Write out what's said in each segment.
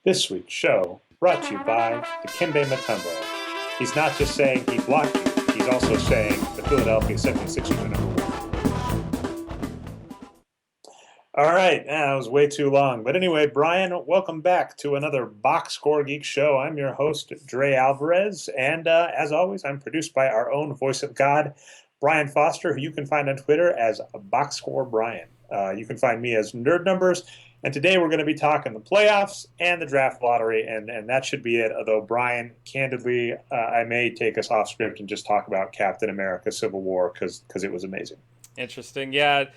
This week's show brought to you by Dikembe Mutombo. He's not just saying he blocked you, he's also saying the Philadelphia 76ers are number one. All right, that was way too long. But anyway, Brian, welcome back to another Boxscore Geek show. I'm your host, Dre Alvarez, and as always, I'm produced by our own voice of God, Brian Foster, who you can find on Twitter as Boxscore Brian. You can find me as Nerd Numbers. And today we're going to be talking the playoffs and the draft lottery, and that should be it. Although, Brian, candidly, I may take us off script and just talk about Captain America Civil War because it was amazing. Interesting. Yeah,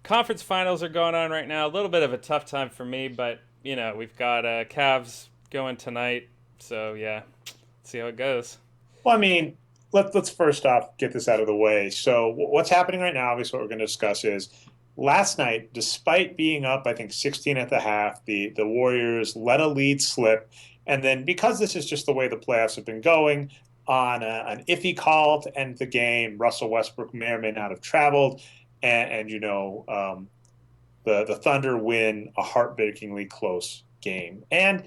conference finals are going on right now. A little bit of a tough time for me, but, we've got Cavs going tonight. So, yeah, let's see how it goes. Well, I mean, let's first off get this out of the way. So what's happening right now, obviously what we're going to discuss is last night, despite being up, I think 16 at the half, the Warriors let a lead slip. And then because this is just the way the playoffs have been going, on an iffy call to end the game, Russell Westbrook may or may not have traveled. The Thunder win a heartbreakingly close game. And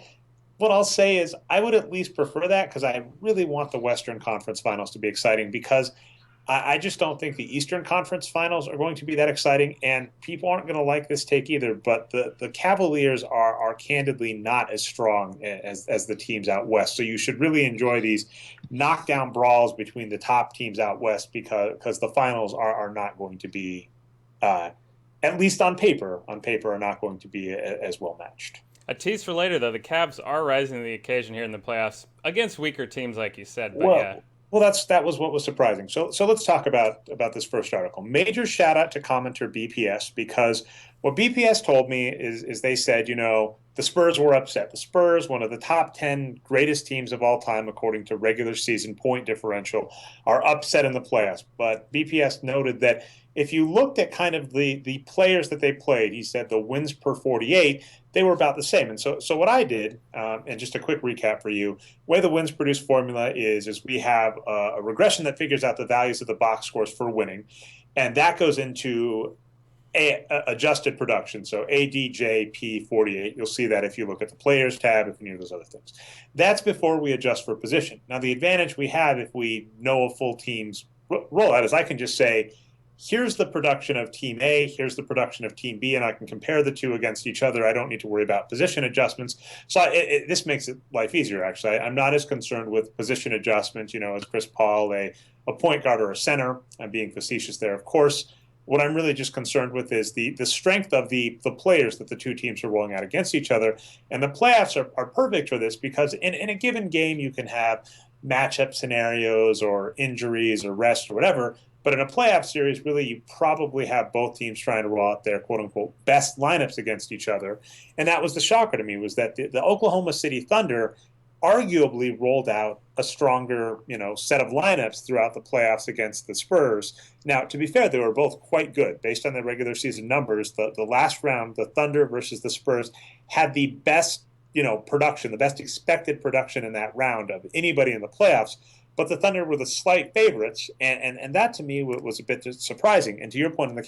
what I'll say is I would at least prefer that because I really want the Western Conference Finals to be exciting because I just don't think the Eastern Conference Finals are going to be that exciting, and people aren't going to like this take either. But the Cavaliers are candidly not as strong as the teams out west. So you should really enjoy these knockdown brawls between the top teams out west because the finals are not going to be, at least on paper, are not going to be as well matched. A tease for later, though. The Cavs are rising to the occasion here in the playoffs against weaker teams, like you said. But yeah. Well, that was what was surprising. So let's talk about this first article. Major shout out to commenter BPS because what BPS told me is they said, the Spurs were upset. The Spurs, one of the top 10 greatest teams of all time according to regular season point differential, are upset in the playoffs. But BPS noted that if you looked at kind of the players that they played, he said the wins per 48, they were about the same. And so what I did, and just a quick recap for you, the way the wins produce formula is we have a regression that figures out the values of the box scores for winning, and that goes into adjusted production. So ADJP48. You'll see that if you look at the players tab, if any of those other things. That's before we adjust for position. Now, the advantage we have if we know a full team's rollout is I can just say, here's the production of Team A, here's the production of Team B, and I can compare the two against each other. I don't need to worry about position adjustments. So this makes life easier, actually. I'm not as concerned with position adjustments, as Chris Paul, a point guard or a center. I'm being facetious there, of course. What I'm really just concerned with is the strength of the players that the two teams are rolling out against each other. And the playoffs are perfect for this because in a given game, you can have matchup scenarios or injuries or rest or whatever. But in a playoff series, really, you probably have both teams trying to roll out their quote-unquote best lineups against each other. And that was the shocker to me, was that the Oklahoma City Thunder arguably rolled out a stronger, set of lineups throughout the playoffs against the Spurs. Now, to be fair, they were both quite good. Based on their regular season numbers, the last round, the Thunder versus the Spurs, had the best, production, the best expected production in that round of anybody in the playoffs. But the Thunder were the slight favorites, and that to me was a bit surprising. And to your point on the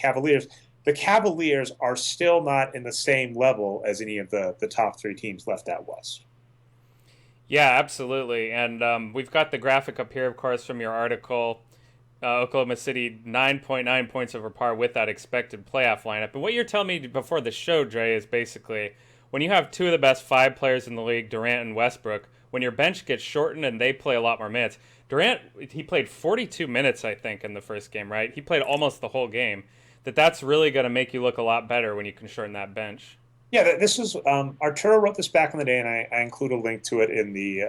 Cavaliers are still not in the same level as any of the top three teams left out west. Yeah, absolutely. And we've got the graphic up here, of course, from your article. Oklahoma City 9.9 points over par with that expected playoff lineup. And what you're telling me before the show, Dre, is basically when you have two of the best five players in the league, Durant and Westbrook, when your bench gets shortened and they play a lot more minutes. Durant, he played 42 minutes, I think, in the first game, right? He played almost the whole game. That's really going to make you look a lot better when you can shorten that bench. Yeah, this was Arturo wrote this back in the day, and I include a link to it in the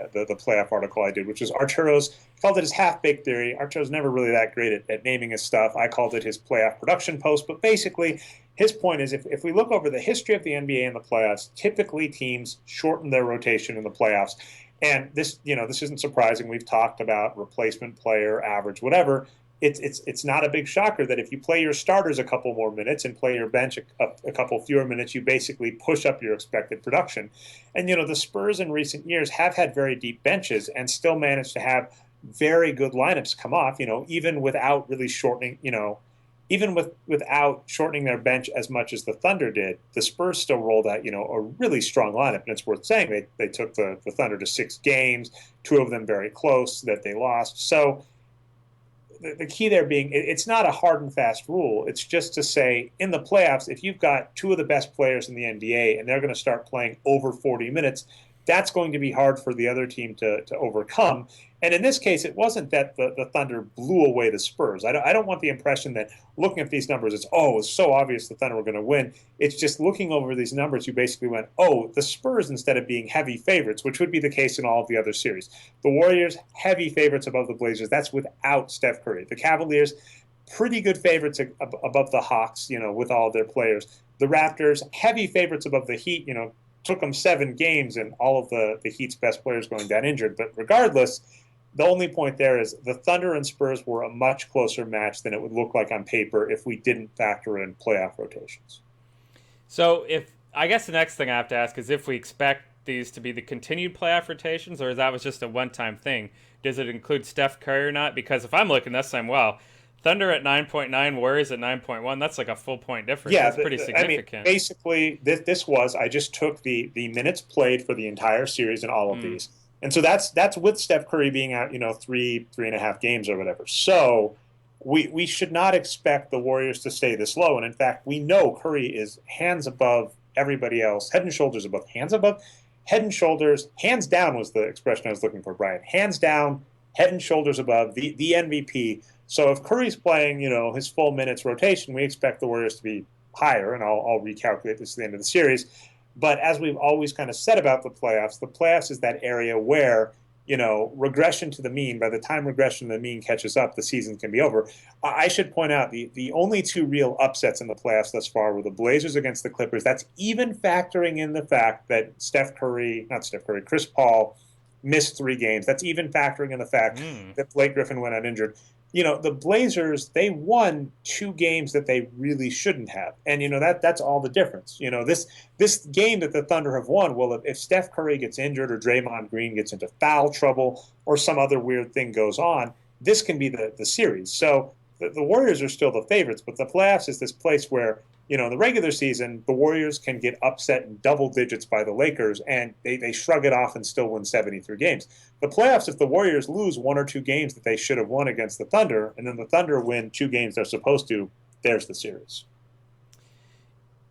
playoff article I did, which is Arturo's called it his half-baked theory. Arturo's never really that great at naming his stuff. I called it his playoff production post, but basically his point is if we look over the history of the NBA in the playoffs, typically teams shorten their rotation in the playoffs. And this isn't surprising. We've talked about replacement player, average, whatever. It's not a big shocker that if you play your starters a couple more minutes and play your bench a couple fewer minutes, you basically push up your expected production. And, the Spurs in recent years have had very deep benches and still managed to have very good lineups come off, even without really shortening, even without shortening their bench as much as the Thunder did, the Spurs still rolled out, a really strong lineup. And it's worth saying they took the Thunder to 6 games, 2 of them very close that they lost. So the key there being it's not a hard and fast rule. It's just to say in the playoffs, if you've got 2 of the best players in the NBA and they're going to start playing over 40 minutes, that's going to be hard for the other team to overcome. And in this case, it wasn't that the Thunder blew away the Spurs. I don't want the impression that looking at these numbers, it's so obvious the Thunder were going to win. It's just looking over these numbers, you basically went, oh, the Spurs, instead of being heavy favorites, which would be the case in all of the other series. The Warriors, heavy favorites above the Blazers. That's without Steph Curry. The Cavaliers, pretty good favorites above the Hawks, with all of their players. The Raptors, heavy favorites above the Heat, took them 7 games and all of the Heat's best players going down injured. But regardless, the only point there is the Thunder and Spurs were a much closer match than it would look like on paper if we didn't factor in playoff rotations. So I guess the next thing I have to ask is if we expect these to be the continued playoff rotations, or is that was just a one-time thing? Does it include Steph Curry or not? Because if I'm looking this time, Thunder at 9.9, Warriors at 9.1. That's like a full point difference. Yeah, that's pretty significant. Basically, I just took the minutes played for the entire series in all of these. And so that's with Steph Curry being out, 3.5 games or whatever. So we should not expect the Warriors to stay this low. And in fact, we know Curry is hands above everybody else, head and shoulders above, head and shoulders, hands down was the expression I was looking for, Brian. Hands down, head and shoulders above, the MVP. So if Curry's playing, his full minutes rotation, we expect the Warriors to be higher, and I'll recalculate this at the end of the series. But as we've always kind of said about the playoffs is that area where, regression to the mean, by the time regression to the mean catches up, the season can be over. I should point out the only 2 real upsets in the playoffs thus far were the Blazers against the Clippers. That's even factoring in the fact that Chris Paul missed 3 games. That's even factoring in the fact that Blake Griffin went uninjured. The Blazers, they won 2 games that they really shouldn't have. And, that's all the difference. This game that the Thunder have won, well, if Steph Curry gets injured or Draymond Green gets into foul trouble or some other weird thing goes on, this can be the series. So the Warriors are still the favorites, but the playoffs is this place where, in the regular season, the Warriors can get upset in double digits by the Lakers, and they shrug it off and still win 73 games. The playoffs, if the Warriors lose 1 or 2 games that they should have won against the Thunder, and then the Thunder win 2 games they're supposed to, there's the series.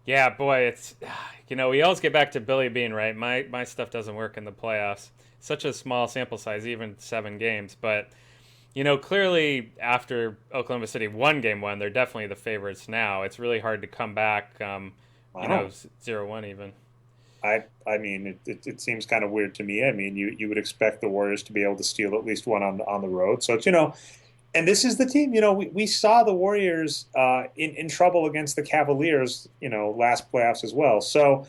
Yeah, boy, it's, we always get back to Billy Bean, right? My stuff doesn't work in the playoffs. Such a small sample size, even 7 games, but clearly after Oklahoma City won Game 1, they're definitely the favorites now. It's really hard to come back, 0-1 even. I mean, it seems kind of weird to me. I mean, you would expect the Warriors to be able to steal at least one on the road. So it's, and this is the team, we saw the Warriors in trouble against the Cavaliers, last playoffs as well. So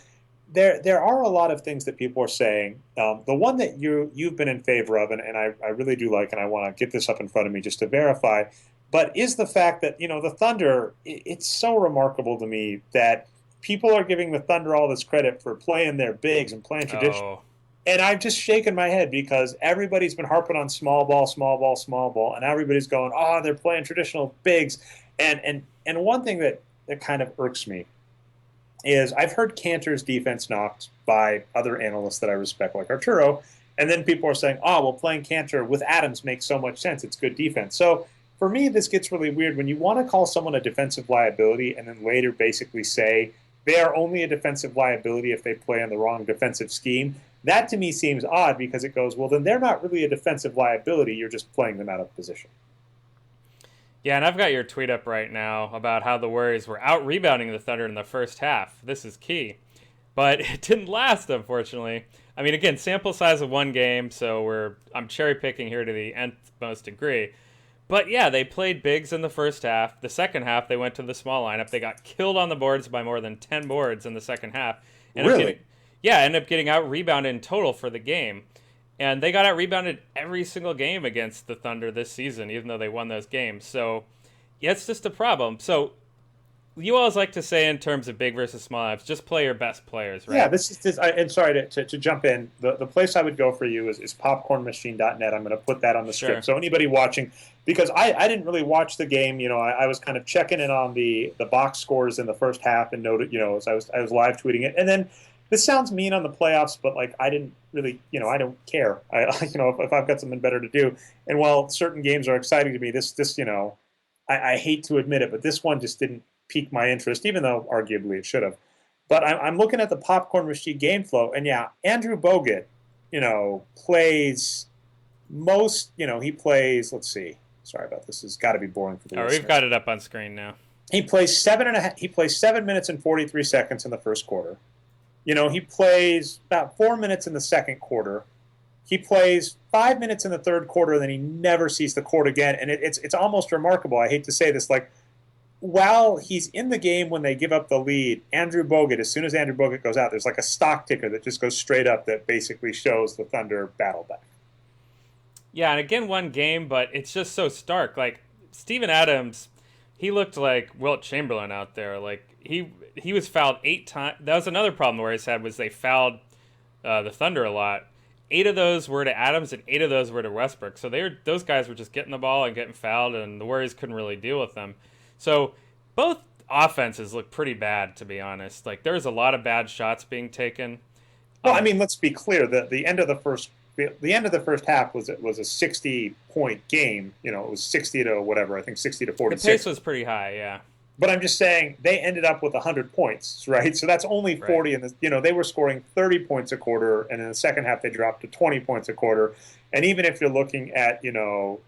there are a lot of things that people are saying. The one that you've been in favor of, and I really do like, and I want to get this up in front of me just to verify, but is the fact that, the Thunder, it's so remarkable to me that people are giving the Thunder all this credit for playing their bigs and playing traditional. And I've just shaken my head because everybody's been harping on small ball, and everybody's going, oh, they're playing traditional bigs. And one thing that kind of irks me is I've heard Cantor's defense knocked by other analysts that I respect, like Arturo, and then people are saying, oh, well, playing Cantor with Adams makes so much sense. It's good defense. So for me, this gets really weird when you want to call someone a defensive liability and then later basically say they are only a defensive liability if they play on the wrong defensive scheme. That to me seems odd because it goes, well, then they're not really a defensive liability. You're just playing them out of position. Yeah, and I've got your tweet up right now about how the Warriors were out-rebounding the Thunder in the first half. This is key. But it didn't last, unfortunately. I mean, again, sample size of 1 game, so I'm cherry-picking here to the nth most degree. But yeah, they played bigs in the first half. The second half, they went to the small lineup. They got killed on the boards by more than 10 boards in the second half. Really? Ended up getting out-rebounded in total for the game. And they got out-rebounded every single game against the Thunder this season, even though they won those games. So, yeah, it's just a problem. So, you always like to say in terms of big versus small apps, just play your best players, Yeah, right? this is this. And sorry to jump in. The place I would go for you is popcornmachine.net. I'm going to put that on the script. Sure. So anybody watching, because I didn't really watch the game. I was kind of checking in on the box scores in the first half and noted, as I was live tweeting it. And then this sounds mean on the playoffs, but like I didn't really, I don't care. If I've got something better to do. And while certain games are exciting to me, I hate to admit it, but this one just didn't pique my interest, even though arguably it should have. But I'm looking at the popcorn machine game flow, and yeah, Andrew Bogut, plays most. He plays. Let's see. Sorry about this. This has got to be boring for the All right, we've listeners. got it up on screen now. He plays seven and a half. He plays 7 minutes and 43 seconds in the first quarter. He plays about 4 minutes in the second quarter. He plays 5 minutes in the third quarter, and then he never sees the court again. And it's almost remarkable. I hate to say this, like while he's in the game when they give up the lead, Andrew Bogut, as soon as Andrew Bogut goes out, there's like a stock ticker that just goes straight up that basically shows the Thunder battle back. Yeah, and again, one game, but it's just so stark. Like Steven Adams, he looked like Wilt Chamberlain out there. Like he was fouled 8 times. That was another problem the Warriors had was they fouled the Thunder a lot. 8 of those were to Adams, and 8 of those were to Westbrook. So those guys were just getting the ball and getting fouled, and the Warriors couldn't really deal with them. So both offenses look pretty bad, to be honest. Like there's a lot of bad shots being taken. Well, I mean, let's be clear. The end of the first half was a 60-point game. It was 60 to whatever. I think 60 to The 46. pace was pretty high, yeah. But I'm just saying they ended up with 100 points, right? So that's only Right. 40. They were scoring 30 points a quarter, and in the second half they dropped to 20 points a quarter. And even if you're looking at the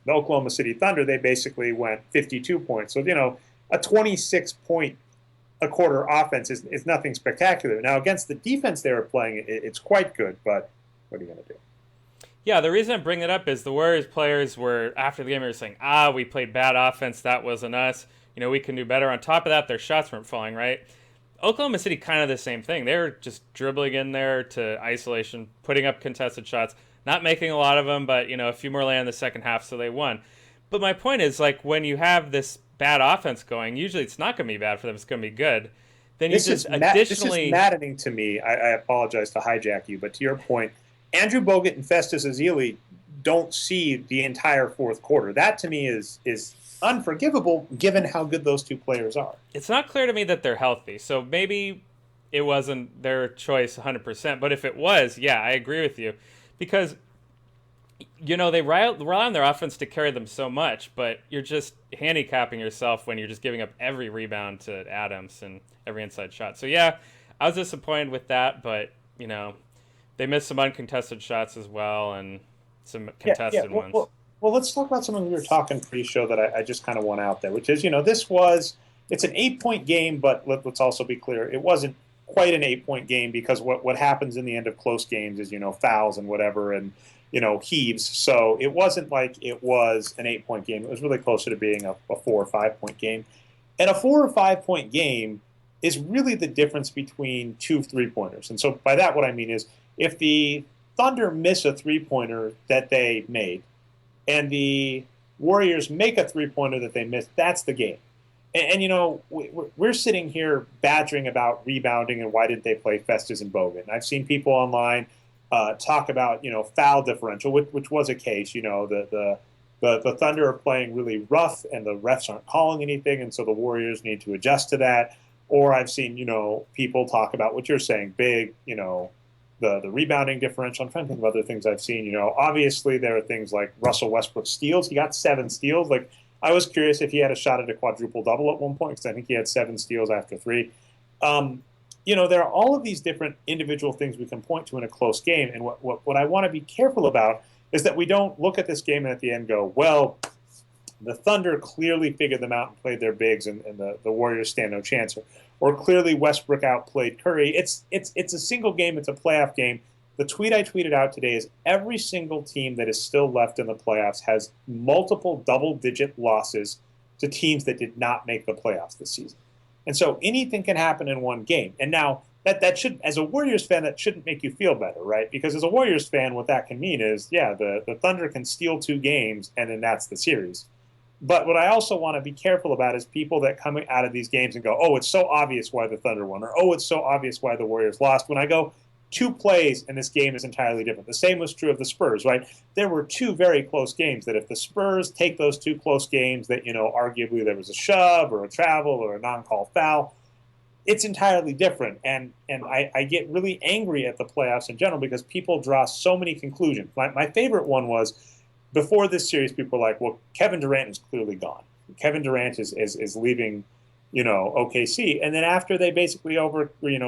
Oklahoma City Thunder, they basically went 52 points. So a 26-point a quarter offense is nothing spectacular. Now against the defense they were playing, it's quite good. But what are you going to do? Yeah, the reason I bring it up is the Warriors players were, after the game, they were saying, we played bad offense. That wasn't us. We can do better. On top of that, their shots weren't falling, right? Oklahoma City, kind of the same thing. They were just dribbling in there to isolation, putting up contested shots, not making a lot of them, but, a few more land in the second half, so they won. But my point is, like, when you have this bad offense going, usually it's not going to be bad for them. It's going to be good. Then This you is just this is maddening to me. I apologize to hijack you, but to your point, Andrew Bogut and Festus Ezeli don't see the entire fourth quarter. That to me is unforgivable, given how good those two players are. It's not clear to me that they're healthy. So maybe it wasn't their choice 100%. But if it was, yeah, I agree with you. Because, they rely on their offense to carry them so much, but you're just handicapping yourself when you're just giving up every rebound to Adams and every inside shot. So, yeah, I was disappointed with that, but, they missed some uncontested shots as well and some contested ones. Well, let's talk about something we were talking pre-show that I just kind of want out there, which is, it's an 8-point game, but let's also be clear, it wasn't quite an 8-point game because what happens in the end of close games is, fouls and whatever and, heaves. So it wasn't like it was an 8-point game. It was really closer to being a 4 or 5-point game. And a 4 or 5-point game is really the difference between two 3-pointers. And so by that, what I mean is if the Thunder miss a 3-pointer that they made and the Warriors make a 3-pointer that they missed, that's the game. And we're sitting here badgering about rebounding and why didn't they play Festus and Bogut. And I've seen people online talk about, foul differential, which was a case. The Thunder are playing really rough and the refs aren't calling anything, and so the Warriors need to adjust to that. Or I've seen, people talk about what you're saying, big, the rebounding differential. I'm trying to think of other things I've seen. Obviously there are things like Russell Westbrook steals. He got 7 steals. Like I was curious if he had a shot at a quadruple double at one point because I think he had 7 steals after 3. There are all of these different individual things we can point to in a close game. And what I want to be careful about is that we don't look at this game and at the end go, well, the Thunder clearly figured them out and played their bigs, and the Warriors stand no chance. Or clearly Westbrook outplayed Curry. It's a single game. It's a playoff game. The tweet I tweeted out today is every single team that is still left in the playoffs has multiple double-digit losses to teams that did not make the playoffs this season. And so anything can happen in one game. And now that should, as a Warriors fan, that shouldn't make you feel better, right? Because as a Warriors fan, what that can mean is, yeah, the Thunder can steal 2 games, and then that's the series. But what I also want to be careful about is people that come out of these games and go, oh, it's so obvious why the Thunder won, or oh, it's so obvious why the Warriors lost. When I go, two plays and this game is entirely different. The same was true of the Spurs, right? There were two very close games that if the Spurs take those two close games that, arguably there was a shove or a travel or a non-call foul, it's entirely different. And I get really angry at the playoffs in general because people draw so many conclusions. My favorite one was before this series, people were like, well, Kevin Durant is clearly gone. Kevin Durant is leaving, OKC. And then after they basically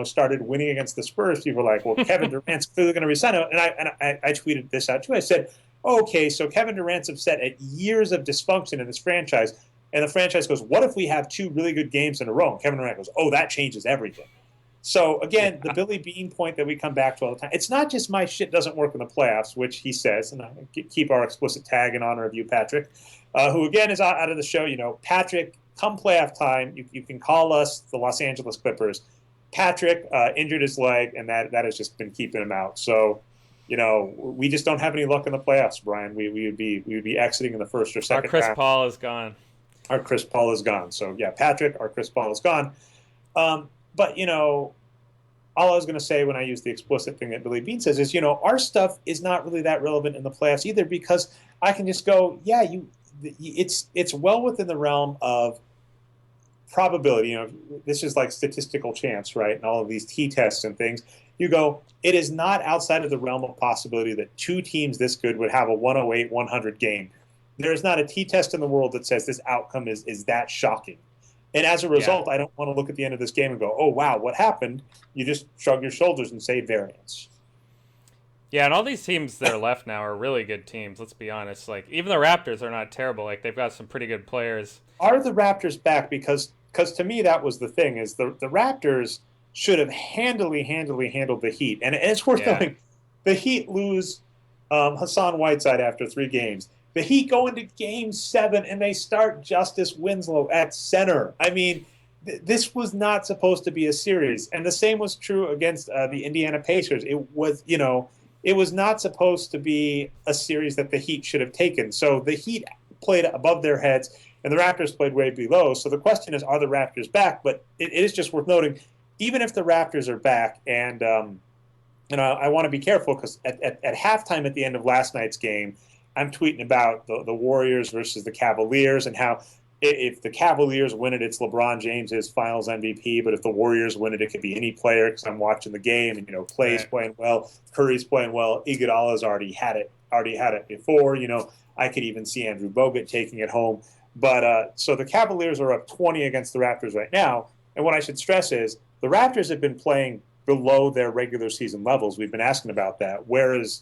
started winning against the Spurs, people were like, well, Kevin Durant's clearly going to resign. And I tweeted this out too. I said, okay, so Kevin Durant's upset at years of dysfunction in this franchise. And the franchise goes, what if we have two really good games in a row? And Kevin Durant goes, oh, that changes everything. So, again, the Billy Bean point that we come back to all the time, it's not just my shit doesn't work in the playoffs, which he says, and I keep our explicit tag in honor of you, Patrick, who, again, is out of the show. Patrick, come playoff time, you can call us the Los Angeles Clippers. Patrick injured his leg, and that has just been keeping him out. So, we just don't have any luck in the playoffs, Brian. We would be exiting in the first or second Our Chris round. Paul is gone. Our Chris Paul is gone. So, yeah, Patrick, our Chris Paul is gone. But, all I was going to say when I use the explicit thing that Billy Bean says is, our stuff is not really that relevant in the playoffs either because I can just go, yeah, it's well within the realm of probability. This is like statistical chance, right? And all of these t-tests and things. You go, it is not outside of the realm of possibility that two teams this good would have a 108-100 game. There is not a t-test in the world that says this outcome is that shocking. And as a result, I don't want to look at the end of this game and go, oh, wow, what happened? You just shrug your shoulders and say variance. Yeah, and all these teams that are left now are really good teams, let's be honest. Like, even the Raptors are not terrible. Like, they've got some pretty good players. Are the Raptors back? Because to me, that was the thing, is the Raptors should have handily handled the Heat. And it's worth noting, the Heat lose Hassan Whiteside after 3 games. The Heat go into Game 7 and they start Justice Winslow at center. I mean, this was not supposed to be a series, and the same was true against the Indiana Pacers. It was not supposed to be a series that the Heat should have taken. So the Heat played above their heads, and the Raptors played way below. So the question is, are the Raptors back? But it is just worth noting, even if the Raptors are back, and I want to be careful because at halftime at the end of last night's game, I'm tweeting about the Warriors versus the Cavaliers and how if the Cavaliers win it, it's LeBron James' Finals MVP. But if the Warriors win it, it could be any player because I'm watching the game and Clay's playing well, Curry's playing well, Iguodala's already had it before. I could even see Andrew Bogut taking it home. But so the Cavaliers are up 20 against the Raptors right now. And what I should stress is the Raptors have been playing below their regular season levels. We've been asking about that. Where is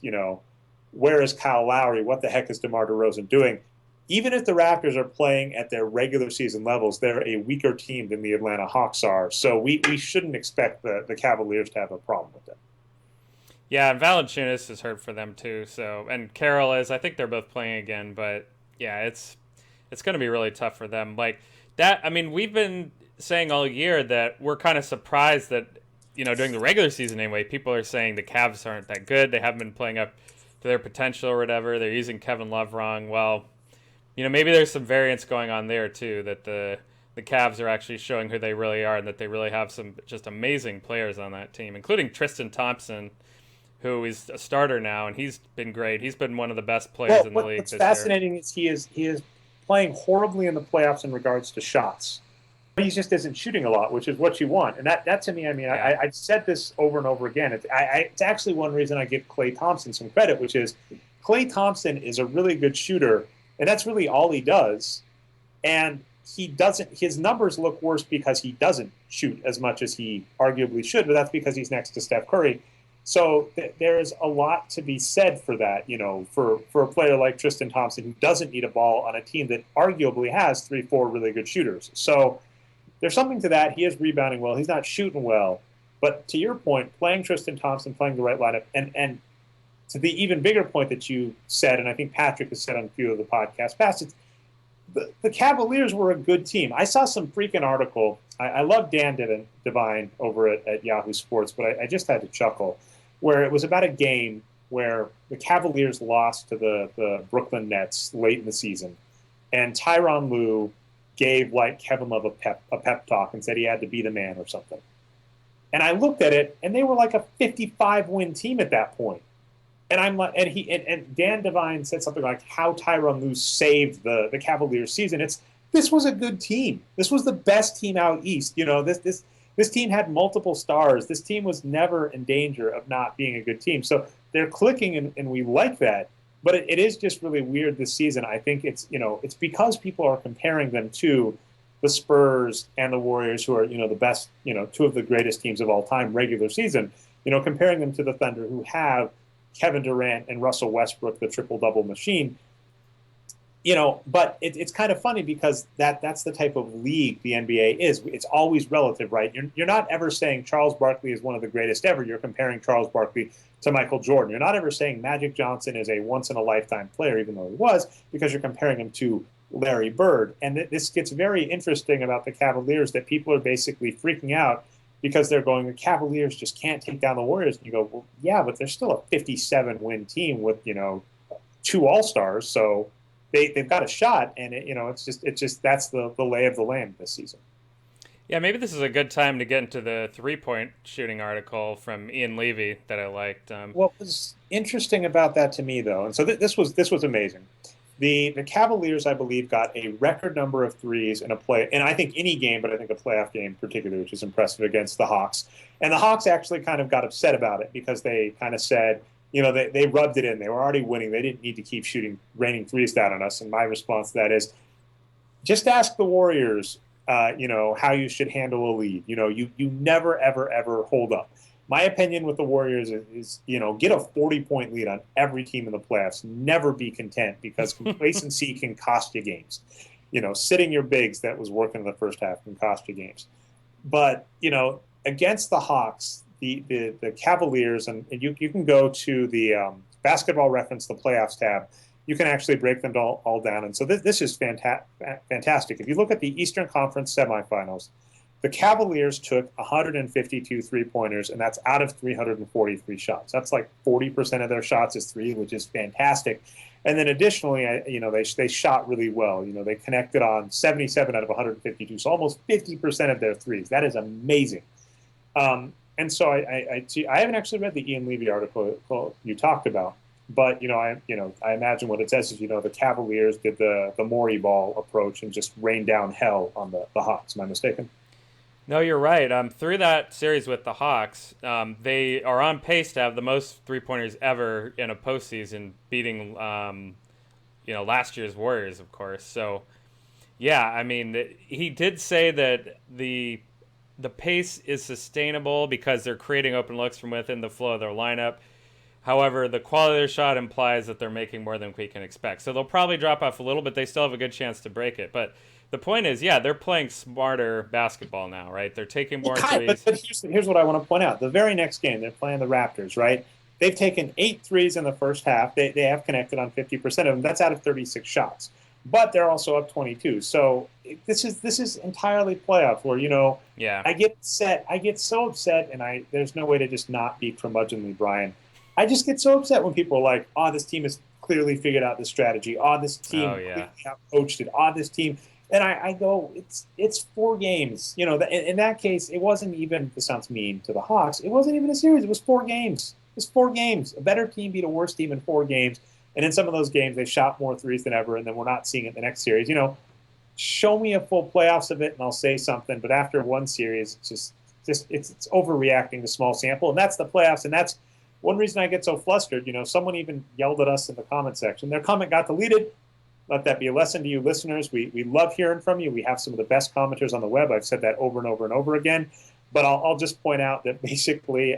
Kyle Lowry? What the heck is DeMar DeRozan doing? Even if the Raptors are playing at their regular season levels, they're a weaker team than the Atlanta Hawks are. So we shouldn't expect the Cavaliers to have a problem with them. Yeah, and Valanciunas is hurt for them too. So, and Carroll is. I think they're both playing again, but yeah, it's going to be really tough for them. Like that. I mean, we've been saying all year that we're kind of surprised that during the regular season anyway, people are saying the Cavs aren't that good. They haven't been playing up to their potential or whatever. They're using Kevin Love wrong. Well, maybe there's some variance going on there too, that the Cavs are actually showing who they really are and that they really have some just amazing players on that team, including Tristan Thompson, who is a starter now, and he's been great. He's been one of the best players in the league what's this fascinating is he is playing horribly in the playoffs in regards to shots. He just isn't shooting a lot, which is what you want. And that to me, I mean, yeah. I've said this over and over again. It's actually one reason I give Klay Thompson some credit, which is Klay Thompson is a really good shooter, and that's really all he does. And his numbers look worse because he doesn't shoot as much as he arguably should, but that's because he's next to Steph Curry. So there is a lot to be said for that, for a player like Tristan Thompson who doesn't need a ball on a team that arguably has 3-4 really good shooters. So there's something to that. He is rebounding well. He's not shooting well. But to your point, playing Tristan Thompson, playing the right lineup, and to the even bigger point that you said, and I think Patrick has said on a few of the podcasts past, the Cavaliers were a good team. I saw some freaking article. I love Dan Devine over at Yahoo Sports, but I just had to chuckle, where it was about a game where the Cavaliers lost to the Brooklyn Nets late in the season. and Tyronn Lue gave like Kevin Love a pep talk and said he had to be the man or something. And I looked at it, and they were like a 55-win team at that point. And I'm like, and Dan Devine said something like how Tyronn Lue saved the Cavaliers season. This was a good team. This was the best team out east. This team had multiple stars. This team was never in danger of not being a good team. So they're clicking, and we like that. But it is just really weird this season. I think it's because people are comparing them to the Spurs and the Warriors, who are the best, two of the greatest teams of all time regular season. Comparing them to the Thunder, who have Kevin Durant and Russell Westbrook, the triple-double machine. But it's kind of funny because that's the type of league the NBA is. It's always relative, right? You're not ever saying Charles Barkley is one of the greatest ever. You're comparing Charles Barkley to Michael Jordan. You're not ever saying Magic Johnson is a once-in-a-lifetime player, even though he was, because you're comparing him to Larry Bird. And this gets very interesting about the Cavaliers, that people are basically freaking out because they're going, the Cavaliers just can't take down the Warriors. And you go, well, yeah, but they're still a 57-win team with, two All-Stars. So they've got a shot, and it's just that's the lay of the land this season. Yeah, maybe this is a good time to get into the 3-point shooting article from Ian Levy that I liked. What was interesting about that to me, though, and so this was amazing. The Cavaliers, I believe, got a record number of threes in a play, and I think any game, but I think a playoff game in particular, which is impressive, against the Hawks. And the Hawks actually kind of got upset about it because they kind of said, they rubbed it in. They were already winning. They didn't need to keep raining threes down on us. And my response to that is, just ask the Warriors, how you should handle a lead. You never, ever, ever hold up. My opinion with the Warriors is get a 40-point lead on every team in the playoffs. Never be content, because complacency can cost you games. Sitting your bigs that was working in the first half can cost you games. But, against the Hawks, the Cavaliers, and you can go to the Basketball Reference, the playoffs tab. You can actually break them all down. And so this is fantastic. If you look at the Eastern Conference semifinals, the Cavaliers took 152 three-pointers, and that's out of 343 shots. That's like 40% of their shots is three, which is fantastic. And then additionally, they shot really well. They connected on 77 out of 152, so almost 50% of their threes. That is amazing. And so I haven't actually read the Ian Levy article you talked about, but I imagine what it says is the Cavaliers did the Morey ball approach and just rained down hell on the Hawks. Am I mistaken? No, you're right. Through that series with the Hawks, they are on pace to have the most 3-pointers ever in a postseason, beating last year's Warriors, of course. So, yeah, I mean, he did say that the pace is sustainable because they're creating open looks from within the flow of their lineup. However, the quality of their shot implies that they're making more than we can expect. So they'll probably drop off a little, but they still have a good chance to break it. But the point is, yeah, they're playing smarter basketball now, right? They're taking more threes. But here's what I want to point out. The very next game, they're playing the Raptors, right? They've taken 8 threes in the first half. They have connected on 50% of them. That's out of 36 shots. But they're also up 22. So this is entirely playoff where, Yeah. I get so upset, and there's no way to just not be curmudgeonly, Brian. I just get so upset when people are like, oh, this team has clearly figured out the strategy. Oh, this team clearly out-coached it. Oh, this team. And I go, it's 4 games. In that case, it wasn't even, this sounds mean to the Hawks, it wasn't even a series. It was 4 games. It was 4 games. A better team beat a worse team in 4 games. And in some of those games, they shot more threes than ever, and then we're not seeing it in the next series. Show me a full playoffs of it, and I'll say something. But after one series, it's overreacting to small sample, and that's the playoffs. And that's one reason I get so flustered. Someone even yelled at us in the comment section. Their comment got deleted. Let that be a lesson to you listeners. We love hearing from you. We have some of the best commenters on the web. I've said that over and over and over again. But I'll just point out that basically,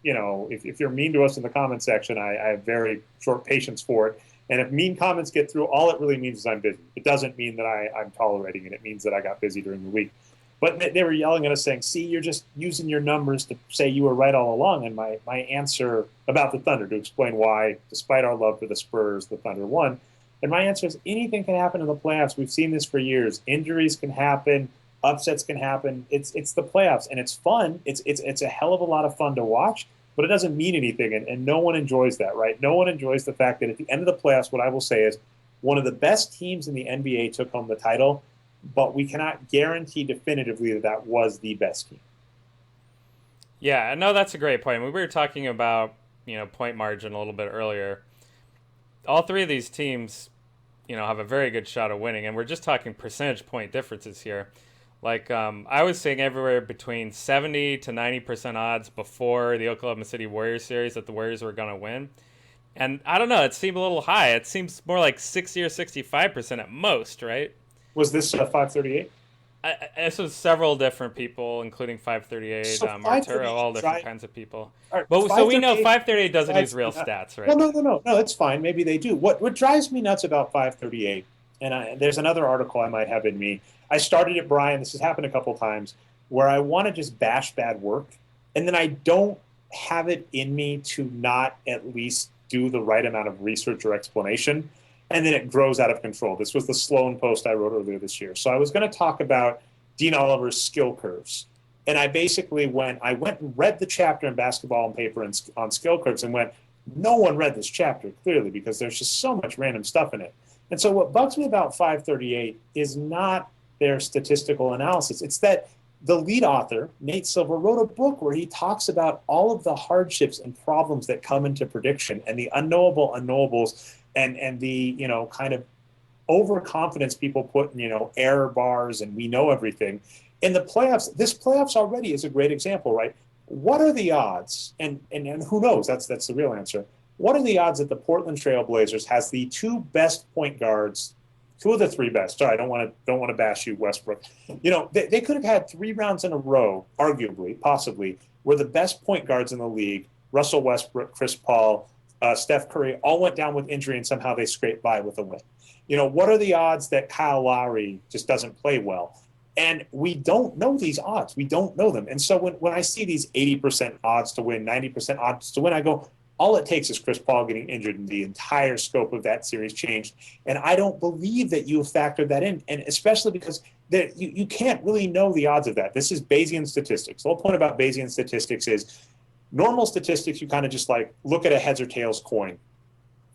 if you're mean to us in the comment section, I have very short patience for it. And if mean comments get through, all it really means is I'm busy. It doesn't mean that I'm tolerating it. It means that I got busy during the week. But they were yelling at us saying, see, you're just using your numbers to say you were right all along. And my answer about the Thunder, to explain why, despite our love for the Spurs, the Thunder won. And my answer is anything can happen in the playoffs. We've seen this for years. Injuries can happen. Upsets can happen. It's the playoffs, and it's fun. It's a hell of a lot of fun to watch, but it doesn't mean anything, and no one enjoys that, right? No one enjoys the fact that at the end of the playoffs, what I will say is one of the best teams in the NBA took home the title, but we cannot guarantee definitively that that was the best team. Yeah, no, that's a great point. We were talking about, point margin a little bit earlier. All three of these teams, have a very good shot of winning, and we're just talking percentage point differences here. Like, I was saying everywhere between 70 to 90% odds before the Oklahoma City Warriors series that the Warriors were going to win. And I don't know, it seemed a little high. It seems more like 60 or 65% at most, right? Was this 538? This was several different people, including 538, So Arturo, 538 all different kinds of people. all right, But so we know 538 538 doesn't use drives real me nuts. stats, Well, right? no. It's fine. Maybe they do. What drives me nuts about 538, and there's another article I might have in me. I started it, Brian. This has happened a couple times where I want to just bash bad work, and then I don't have it in me to not at least do the right amount of research or explanation, and then it grows out of control. This was the Sloan post I wrote earlier this year. So I was going to talk about Dean Oliver's skill curves. And I went and read the chapter in Basketball and Paper on skill curves and went, no one read this chapter clearly because there's just so much random stuff in it. And so what bugs me about 538 is not their statistical analysis. It's that the lead author, Nate Silver, wrote a book where he talks about all of the hardships and problems that come into prediction and the unknowable unknowables and the, kind of overconfidence people put in, error bars and we know everything. In the playoffs, this playoffs already is a great example, right? What are the odds? And who knows? That's the real answer. What are the odds that the Portland Trail Blazers has the two best point guards, two of the three best? Sorry, I don't want to bash you, Westbrook. They could have had 3 rounds in a row, arguably, possibly, where the best point guards in the league, Russell Westbrook, Chris Paul, Steph Curry, all went down with injury and somehow they scraped by with a win. What are the odds that Kyle Lowry just doesn't play well? And we don't know these odds. We don't know them. And so when I see these 80% odds to win, 90% odds to win, I go, all it takes is Chris Paul getting injured and the entire scope of that series changed. And I don't believe that you have factored that in, and especially because you can't really know the odds of that. This is Bayesian statistics. The whole point about Bayesian statistics is normal statistics, you kind of just like look at a heads or tails coin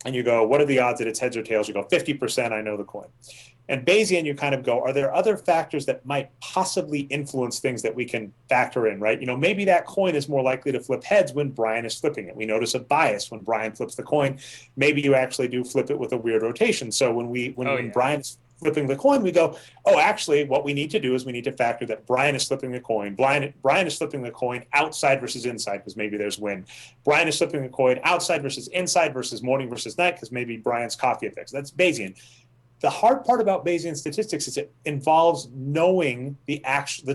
and you go, what are the odds that it's heads or tails? You go, 50%, I know the coin. And Bayesian, you kind of go, are there other factors that might possibly influence things that we can factor in, right? Maybe that coin is more likely to flip heads when Brian is flipping it. We notice a bias when Brian flips the coin. Maybe you actually do flip it with a weird rotation. So when Brian's flipping the coin, we go, oh, actually, what we need to do is we need to factor that Brian is flipping the coin. Brian is flipping the coin outside versus inside because maybe there's wind. Brian is flipping the coin outside versus inside versus morning versus night because maybe Brian's coffee effects. That's Bayesian. The hard part about Bayesian statistics is it involves knowing the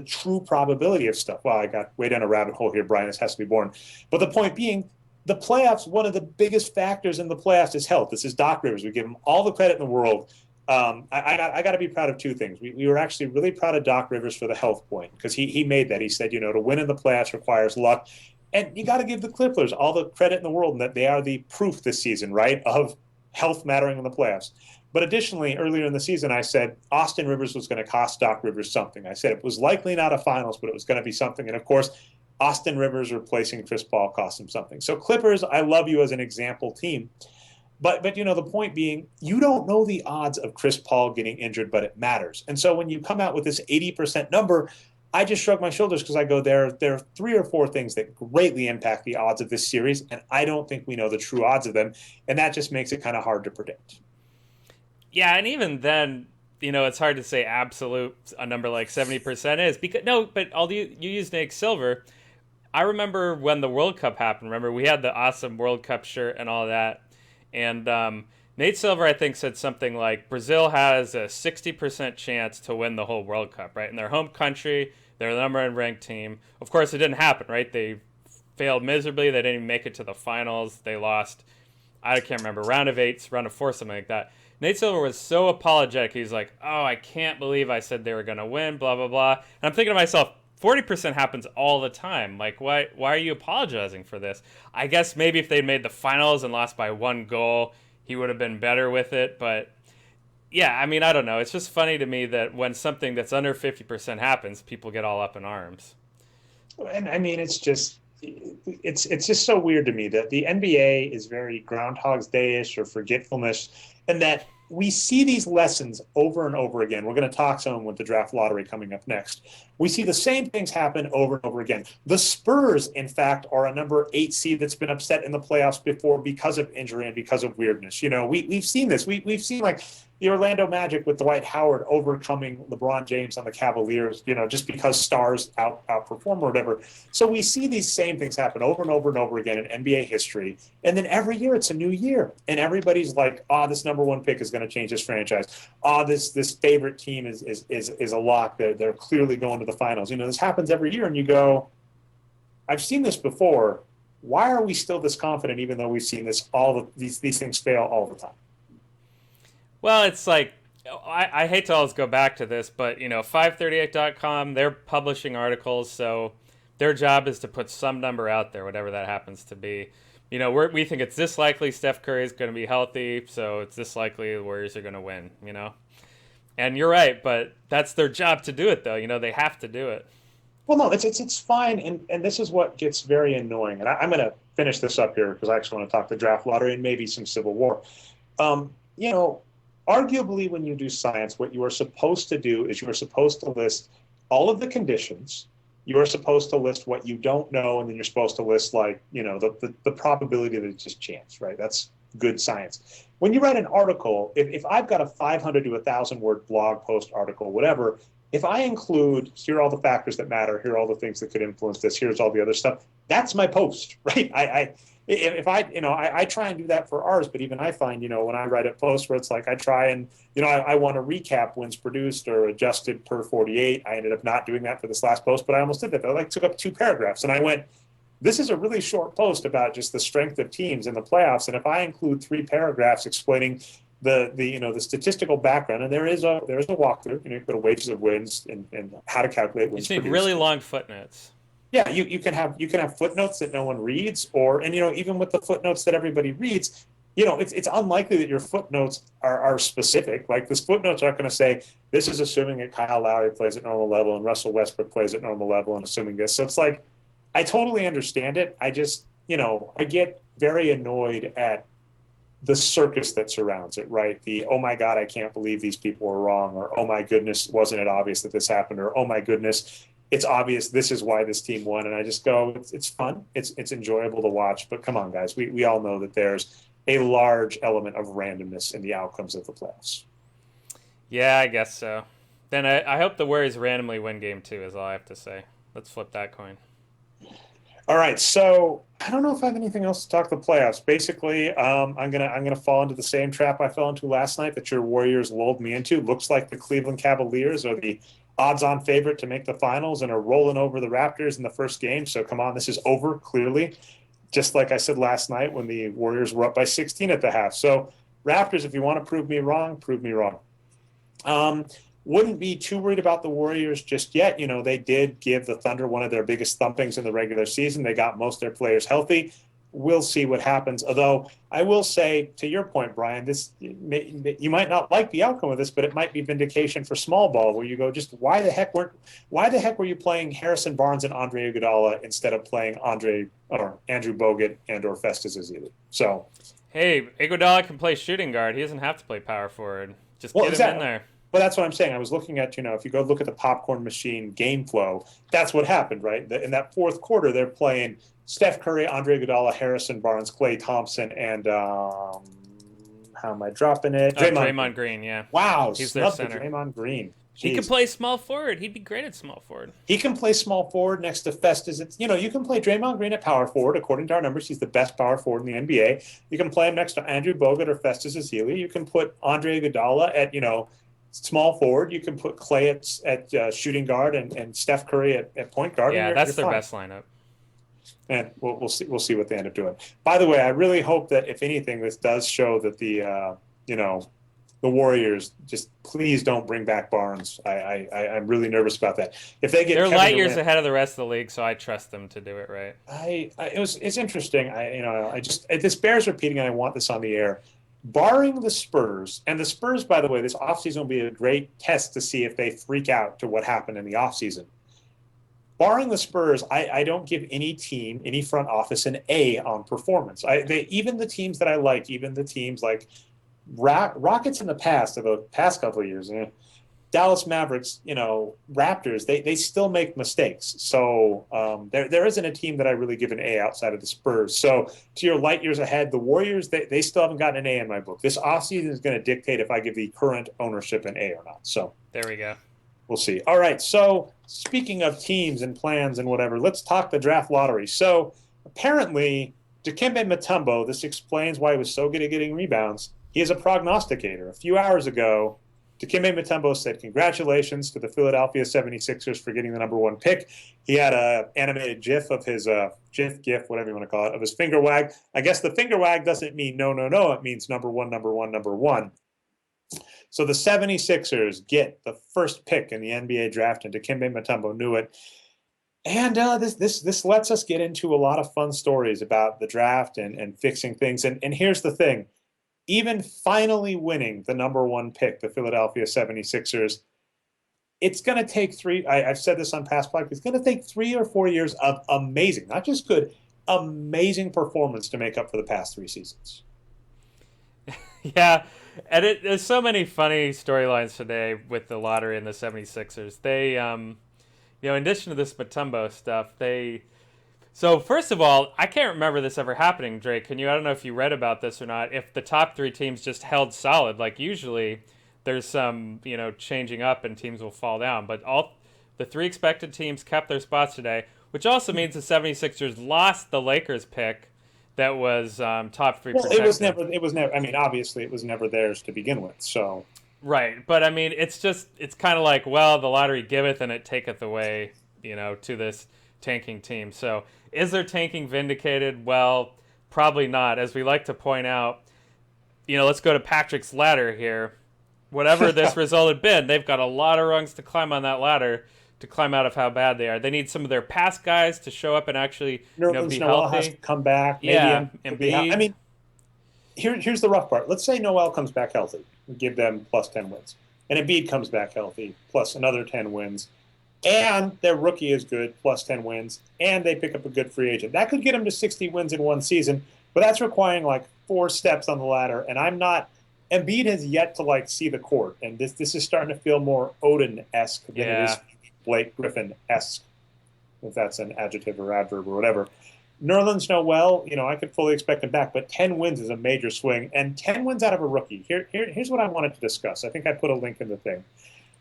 true probability of stuff. Well, I got way down a rabbit hole here, Brian. This has to be boring. But the point being, the playoffs, one of the biggest factors in the playoffs is health. This is Doc Rivers. We give him all the credit in the world. I got to be proud of two things. We were actually really proud of Doc Rivers for the health point because he made that. He said, to win in the playoffs requires luck. And you got to give the Clippers all the credit in the world and that they are the proof this season, right, of health mattering in the playoffs. But additionally, earlier in the season, I said Austin Rivers was going to cost Doc Rivers something. I said it was likely not a finals, but it was going to be something. And of course, Austin Rivers replacing Chris Paul cost him something. So Clippers, I love you as an example team. But the point being, you don't know the odds of Chris Paul getting injured, but it matters. And so when you come out with this 80% number, I just shrug my shoulders because I go, there are 3 or 4 things that greatly impact the odds of this series, and I don't think we know the true odds of them. And that just makes it kind of hard to predict. Yeah, and even then, it's hard to say absolute a number like 70% is because but you use Nate Silver. I remember when the World Cup happened. Remember we had the awesome World Cup shirt and all that, and Nate Silver I think said something like Brazil has a 60% chance to win the whole World Cup, right? In their home country, they're the number 1 ranked team. Of course, it didn't happen, right? They failed miserably. They didn't even make it to the finals. They lost. I can't remember round of 8s, round of 4, something like that. Nate Silver was so apologetic. He's like, oh, I can't believe I said they were going to win, blah, blah, blah. And I'm thinking to myself, 40% happens all the time. Like, why are you apologizing for this? I guess maybe if they'd made the finals and lost by 1 goal, he would have been better with it. But, yeah, I mean, I don't know. It's just funny to me that when something that's under 50% happens, people get all up in arms. And, I mean, it's just so weird to me that the NBA is very Groundhog's Day-ish or forgetfulness, and that we see these lessons over and over again. We're going to talk some with the draft lottery coming up next. We see the same things happen over and over again. The Spurs, in fact, are a number 8 seed that's been upset in the playoffs before because of injury and because of weirdness. We've seen this. We've seen like the Orlando Magic with Dwight Howard overcoming LeBron James on the Cavaliers, just because stars outperform or whatever. So we see these same things happen over and over and over again in NBA history. And then every year it's a new year. And everybody's like, this number 1 pick is going to change this franchise. This favorite team is a lock. They're clearly going to the finals. This happens every year. And you go, I've seen this before. Why are we still this confident even though we've seen this these things fail all the time? Well, it's like, I hate to always go back to this, but, 538.com, they're publishing articles, so their job is to put some number out there, whatever that happens to be. We think it's this likely Steph Curry is going to be healthy, so it's this likely the Warriors are going to win, And you're right, but that's their job to do it, though. They have to do it. Well, no, it's fine, and this is what gets very annoying. And I'm going to finish this up here because I actually want to talk the draft lottery and maybe some Civil War. Arguably, when you do science, what you are supposed to do is you are supposed to list all of the conditions. You are supposed to list what you don't know, and then you're supposed to list the probability that it's just chance, right? That's good science. When you write an article, if I've got a 500 to 1,000 word blog post article, whatever, if I include here are all the factors that matter, here are all the things that could influence this, here's all the other stuff, that's my post, right? I try and do that for ours, but even I find, when I write a post where it's like I try and, I want to recap wins produced or adjusted per 48. I ended up not doing that for this last post, but I almost did that. I took up 2 paragraphs and I went, this is a really short post about just the strength of teams in the playoffs. And if I include 3 paragraphs explaining the statistical background, and there is a walkthrough, you go to wages of wins and how to calculate wins. You need really long footnotes. Yeah, you can have footnotes that no one reads, even with the footnotes that everybody reads, it's unlikely that your footnotes are specific. Like the footnotes aren't going to say this is assuming that Kyle Lowry plays at normal level and Russell Westbrook plays at normal level and assuming this. So it's like I totally understand it. I just I get very annoyed at the circus that surrounds it, right? The, oh my God, I can't believe these people were wrong, or oh my goodness, wasn't it obvious that this happened, or oh my goodness, it's obvious this is why this team won. And I just go, it's fun. It's enjoyable to watch. But come on, guys. We all know that there's a large element of randomness in the outcomes of the playoffs. Yeah, I guess so. Then I hope the Warriors randomly win game 2 is all I have to say. Let's flip that coin. All right, so I don't know if I have anything else to talk the playoffs. Basically, I'm gonna fall into the same trap I fell into last night that your Warriors lulled me into. Looks like the Cleveland Cavaliers are the odds-on favorite to make the finals and are rolling over the Raptors in the first game. So come on, this is over clearly. Just like I said last night when the Warriors were up by 16 at the half. So Raptors, if you want to prove me wrong, prove me wrong. Wouldn't be too worried about the Warriors just yet. They did give the Thunder one of their biggest thumpings in the regular season. They got most of their players healthy. We'll see what happens. Although I will say, to your point, Brian, you might not like the outcome of this, but it might be vindication for small ball, where you go, just why the heck were you playing Harrison Barnes and Andre Iguodala instead of playing Andrew Bogut or Festus Ezeli? So, hey, Iguodala can play shooting guard. He doesn't have to play power forward. Just get him in there. Well, that's what I'm saying. I was looking at, if you go look at the popcorn machine game flow, that's what happened, right? In that fourth quarter, they're playing Steph Curry, Andre Iguodala, Harrison Barnes, Klay Thompson, and how am I dropping it? Draymond Green, yeah. Wow, he's their center. Draymond Green. Jeez. He can play small forward. He'd be great at small forward. He can play small forward next to Festus. You can play Draymond Green at power forward. According to our numbers, he's the best power forward in the NBA. You can play him next to Andrew Bogut or Festus Ezeli. You can put Andre Iguodala at, small forward. You can put Klay at shooting guard and Steph Curry at point guard. Yeah, that's their best lineup. And we'll see what they end up doing. By the way, I really hope that if anything, this does show that the Warriors just please don't bring back Barnes. I'm really nervous about that. If they get they're light years ahead of the rest of the league, so I trust them to do it right. It's interesting. This bears repeating, and I want this on the air. Barring the Spurs, and the Spurs, by the way, this offseason will be a great test to see if they freak out to what happened in the offseason. Barring the Spurs, I don't give any team, any front office, an A on performance. Even the teams that I like, even the teams like Rockets in the past, of the past couple of years, Dallas Mavericks, Raptors, they still make mistakes. So there isn't a team that I really give an A outside of the Spurs. So to your light years ahead, the Warriors, they still haven't gotten an A in my book. This offseason is going to dictate if I give the current ownership an A or not. So There we go. we'll see. All right. So speaking of teams and plans and whatever, let's talk the draft lottery. So apparently, Dikembe Mutombo, this explains why he was so good at getting rebounds. He is a prognosticator. A few hours ago, Dikembe Mutombo said, "Congratulations to the Philadelphia 76ers for getting the number one pick." He had a animated GIF of his GIF, whatever you want to call it, of his finger wag. I guess the finger wag doesn't mean no, no, no. It means number one, number one, number one. So the 76ers get the first pick in the NBA draft, and Dikembe Mutombo knew it. And this lets us get into a lot of fun stories about the draft and fixing things. And here's the thing. Even finally winning the number one pick, the Philadelphia 76ers, it's going to take I've said this on past podcasts, it's going to take 3 or 4 years of amazing, not just good, amazing performance to make up for the past 3 seasons. Yeah, and there's so many funny storylines today with the lottery and the 76ers. They, in addition to this Mutombo stuff, So first of all, I can't remember this ever happening, Drake. I don't know if you read about this or not, if the top 3 teams just held solid. Like usually there's some, changing up and teams will fall down. But all the 3 expected teams kept their spots today, which also means the 76ers lost the Lakers pick that was top 3 protected. It was never, I mean, obviously it was never theirs to begin with, so. Right, but I mean, it's kind of like, well, the lottery giveth and it taketh away, to this tanking team. So is their tanking vindicated? Well, probably not. As we like to point out, let's go to Patrick's ladder here. Whatever this result had been, they've got a lot of rungs to climb on that ladder to climb out of how bad they are. They need some of their past guys to show up and actually be Noel healthy. Has to come back. Yeah, I mean, here's the rough part. Let's say Noel comes back healthy. Give them plus 10 wins. And Embiid comes back healthy, plus another 10 wins. And their rookie is good, plus 10 wins. And they pick up a good free agent. That could get them to 60 wins in one season, but that's requiring like 4 steps on the ladder. And Embiid has yet to see the court. And this is starting to feel more Odin-esque than it is Blake Griffin-esque, if that's an adjective or adverb or whatever. Nerlens Noel, I could fully expect him back, but 10 wins is a major swing, and 10 wins out of a rookie. Here's what I wanted to discuss. I think I put a link in the thing.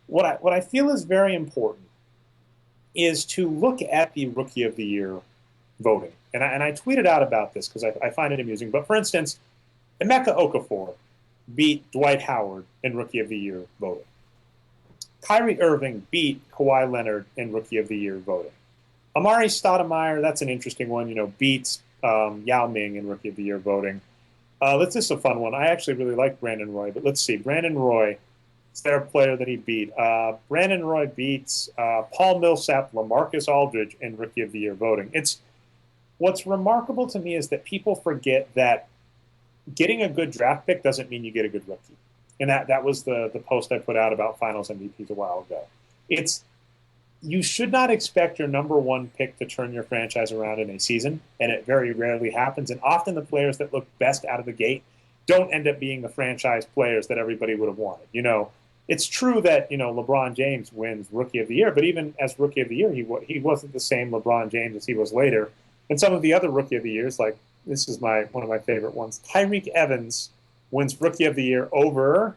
What I feel is very important is to look at the Rookie of the Year voting. And I tweeted out about this because I find it amusing. But for instance, Emeka Okafor beat Dwight Howard in Rookie of the Year voting. Kyrie Irving beat Kawhi Leonard in Rookie of the Year voting. Amari Stoudemire, that's an interesting one, beats Yao Ming in Rookie of the Year voting. This is a fun one. I actually really like Brandon Roy, but let's see. Brandon Roy, is there a player that he beat? Brandon Roy beats Paul Millsap, LaMarcus Aldridge in Rookie of the Year voting. What's remarkable to me is that people forget that getting a good draft pick doesn't mean you get a good rookie. And that was the post I put out about finals MVPs a while ago. You should not expect your number one pick to turn your franchise around in a season, and it very rarely happens. And often the players that look best out of the gate don't end up being the franchise players that everybody would have wanted. It's true that LeBron James wins Rookie of the Year, but even as Rookie of the Year, he wasn't the same LeBron James as he was later. And some of the other Rookie of the Years, like this is one of my favorite ones, Tyreek Evans wins Rookie of the Year over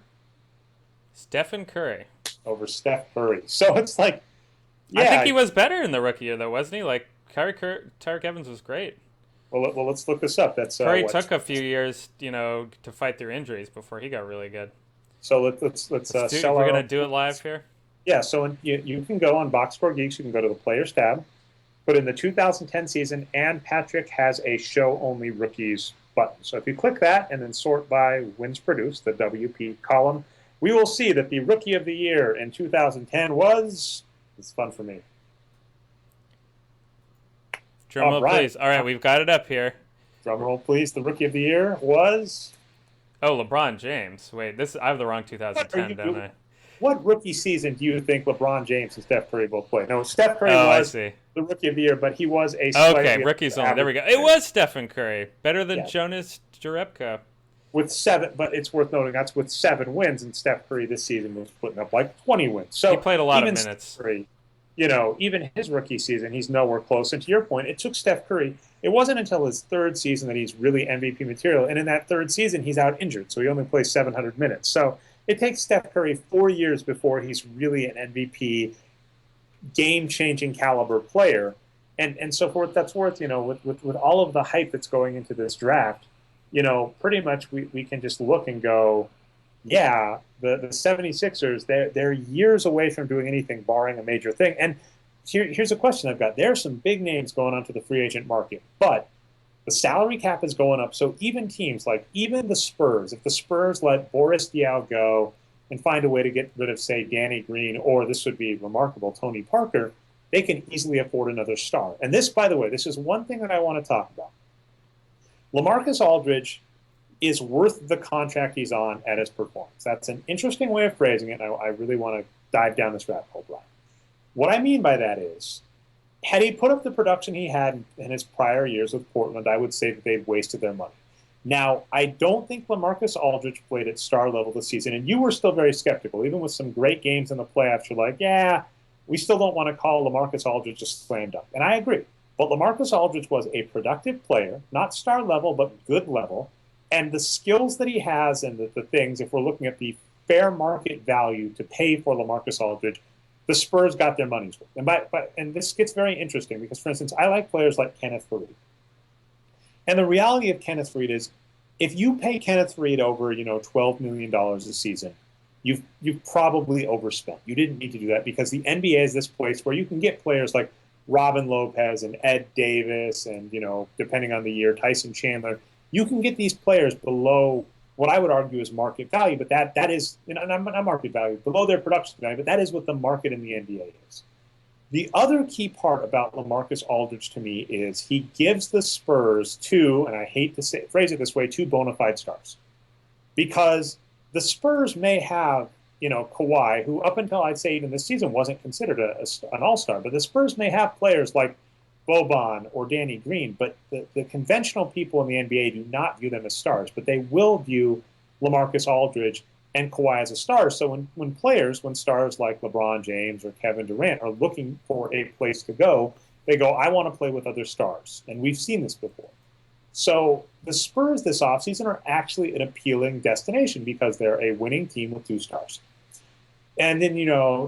Stephen Curry. Over Steph Curry. So it's like, yeah, I think he was better in the rookie year, though, wasn't he? Like, Tyreek Evans was great. Well, let's look this up. That's Curry took a few years, to fight through injuries before he got really good. So let's sell. We're gonna do it live here. Yeah. So you can go on Boxscore Geeks. You can go to the Players tab, put in the 2010 season, and Patrick has a Show Only Rookies button. So if you click that and then sort by wins produced, the WP column, we will see that the Rookie of the Year in 2010 was. It's fun for me. Drum roll, please. All right, we've got it up here. Drum roll, please. The Rookie of the Year was... Oh, LeBron James. Wait, I have the wrong 2010, don't I? What rookie season do you think LeBron James and Steph Curry both played? No, Steph Curry was the Rookie of the Year, but he was a... Okay, rookies only. There we go. It was Stephen Curry. Better than Jonas Jerebko. with 7, but it's worth noting that's with 7 wins, and Steph Curry this season was putting up like 20 wins. He So played a lot of even Steph minutes. Curry, even his rookie season, he's nowhere close. And to your point, it took Steph Curry. It wasn't until his third season that he's really MVP material. And in that third season, he's out injured. So he only plays 700 minutes. So it takes Steph Curry 4 years before he's really an MVP, game changing caliber player. And so for what that's worth, with all of the hype that's going into this draft, pretty much we can just look and go, yeah, the 76ers, they're years away from doing anything barring a major thing. And here's a question I've got. There are some big names going onto the free agent market, but the salary cap is going up. So even teams like even the Spurs, if the Spurs let Boris Diaw go and find a way to get rid of, say, Danny Green, or this would be remarkable, Tony Parker, they can easily afford another star. And this, by the way, this is one thing that I want to talk about. LaMarcus Aldridge is worth the contract he's on at his performance. That's an interesting way of phrasing it, and I really want to dive down this rabbit hole, Brian. What I mean by that is, had he put up the production he had in his prior years with Portland, I would say that they've wasted their money. Now, I don't think LaMarcus Aldridge played at star level this season, and you were still very skeptical. Even with some great games in the playoffs, you're like, yeah, we still don't want to call LaMarcus Aldridge a slam dunk. And I agree. But LaMarcus Aldridge was a productive player, not star level, but good level. And the skills that he has and the things, if we're looking at the fair market value to pay for LaMarcus Aldridge, the Spurs got their money's worth. And this gets very interesting because, for instance, I like players like Kenneth Faried. And the reality of Kenneth Faried is, if you pay Kenneth Faried over, $12 million a season, you've probably overspent. You didn't need to do that because the NBA is this place where you can get players like Robin Lopez and Ed Davis and, depending on the year, Tyson Chandler. You can get these players below what I would argue is market value, but that is, not market value, below their production value, but that is what the market in the NBA is. The other key part about LaMarcus Aldridge to me is he gives the Spurs two, and I hate to phrase it this way, two bona fide stars. Because the Spurs may have, Kawhi, who up until I'd say even this season wasn't considered an all-star, but the Spurs may have players like Boban or Danny Green, but the conventional people in the NBA do not view them as stars, but they will view LaMarcus Aldridge and Kawhi as a star. So when stars like LeBron James or Kevin Durant are looking for a place to go, they go, I want to play with other stars. And we've seen this before. So the Spurs this offseason are actually an appealing destination because they're a winning team with two stars. And then,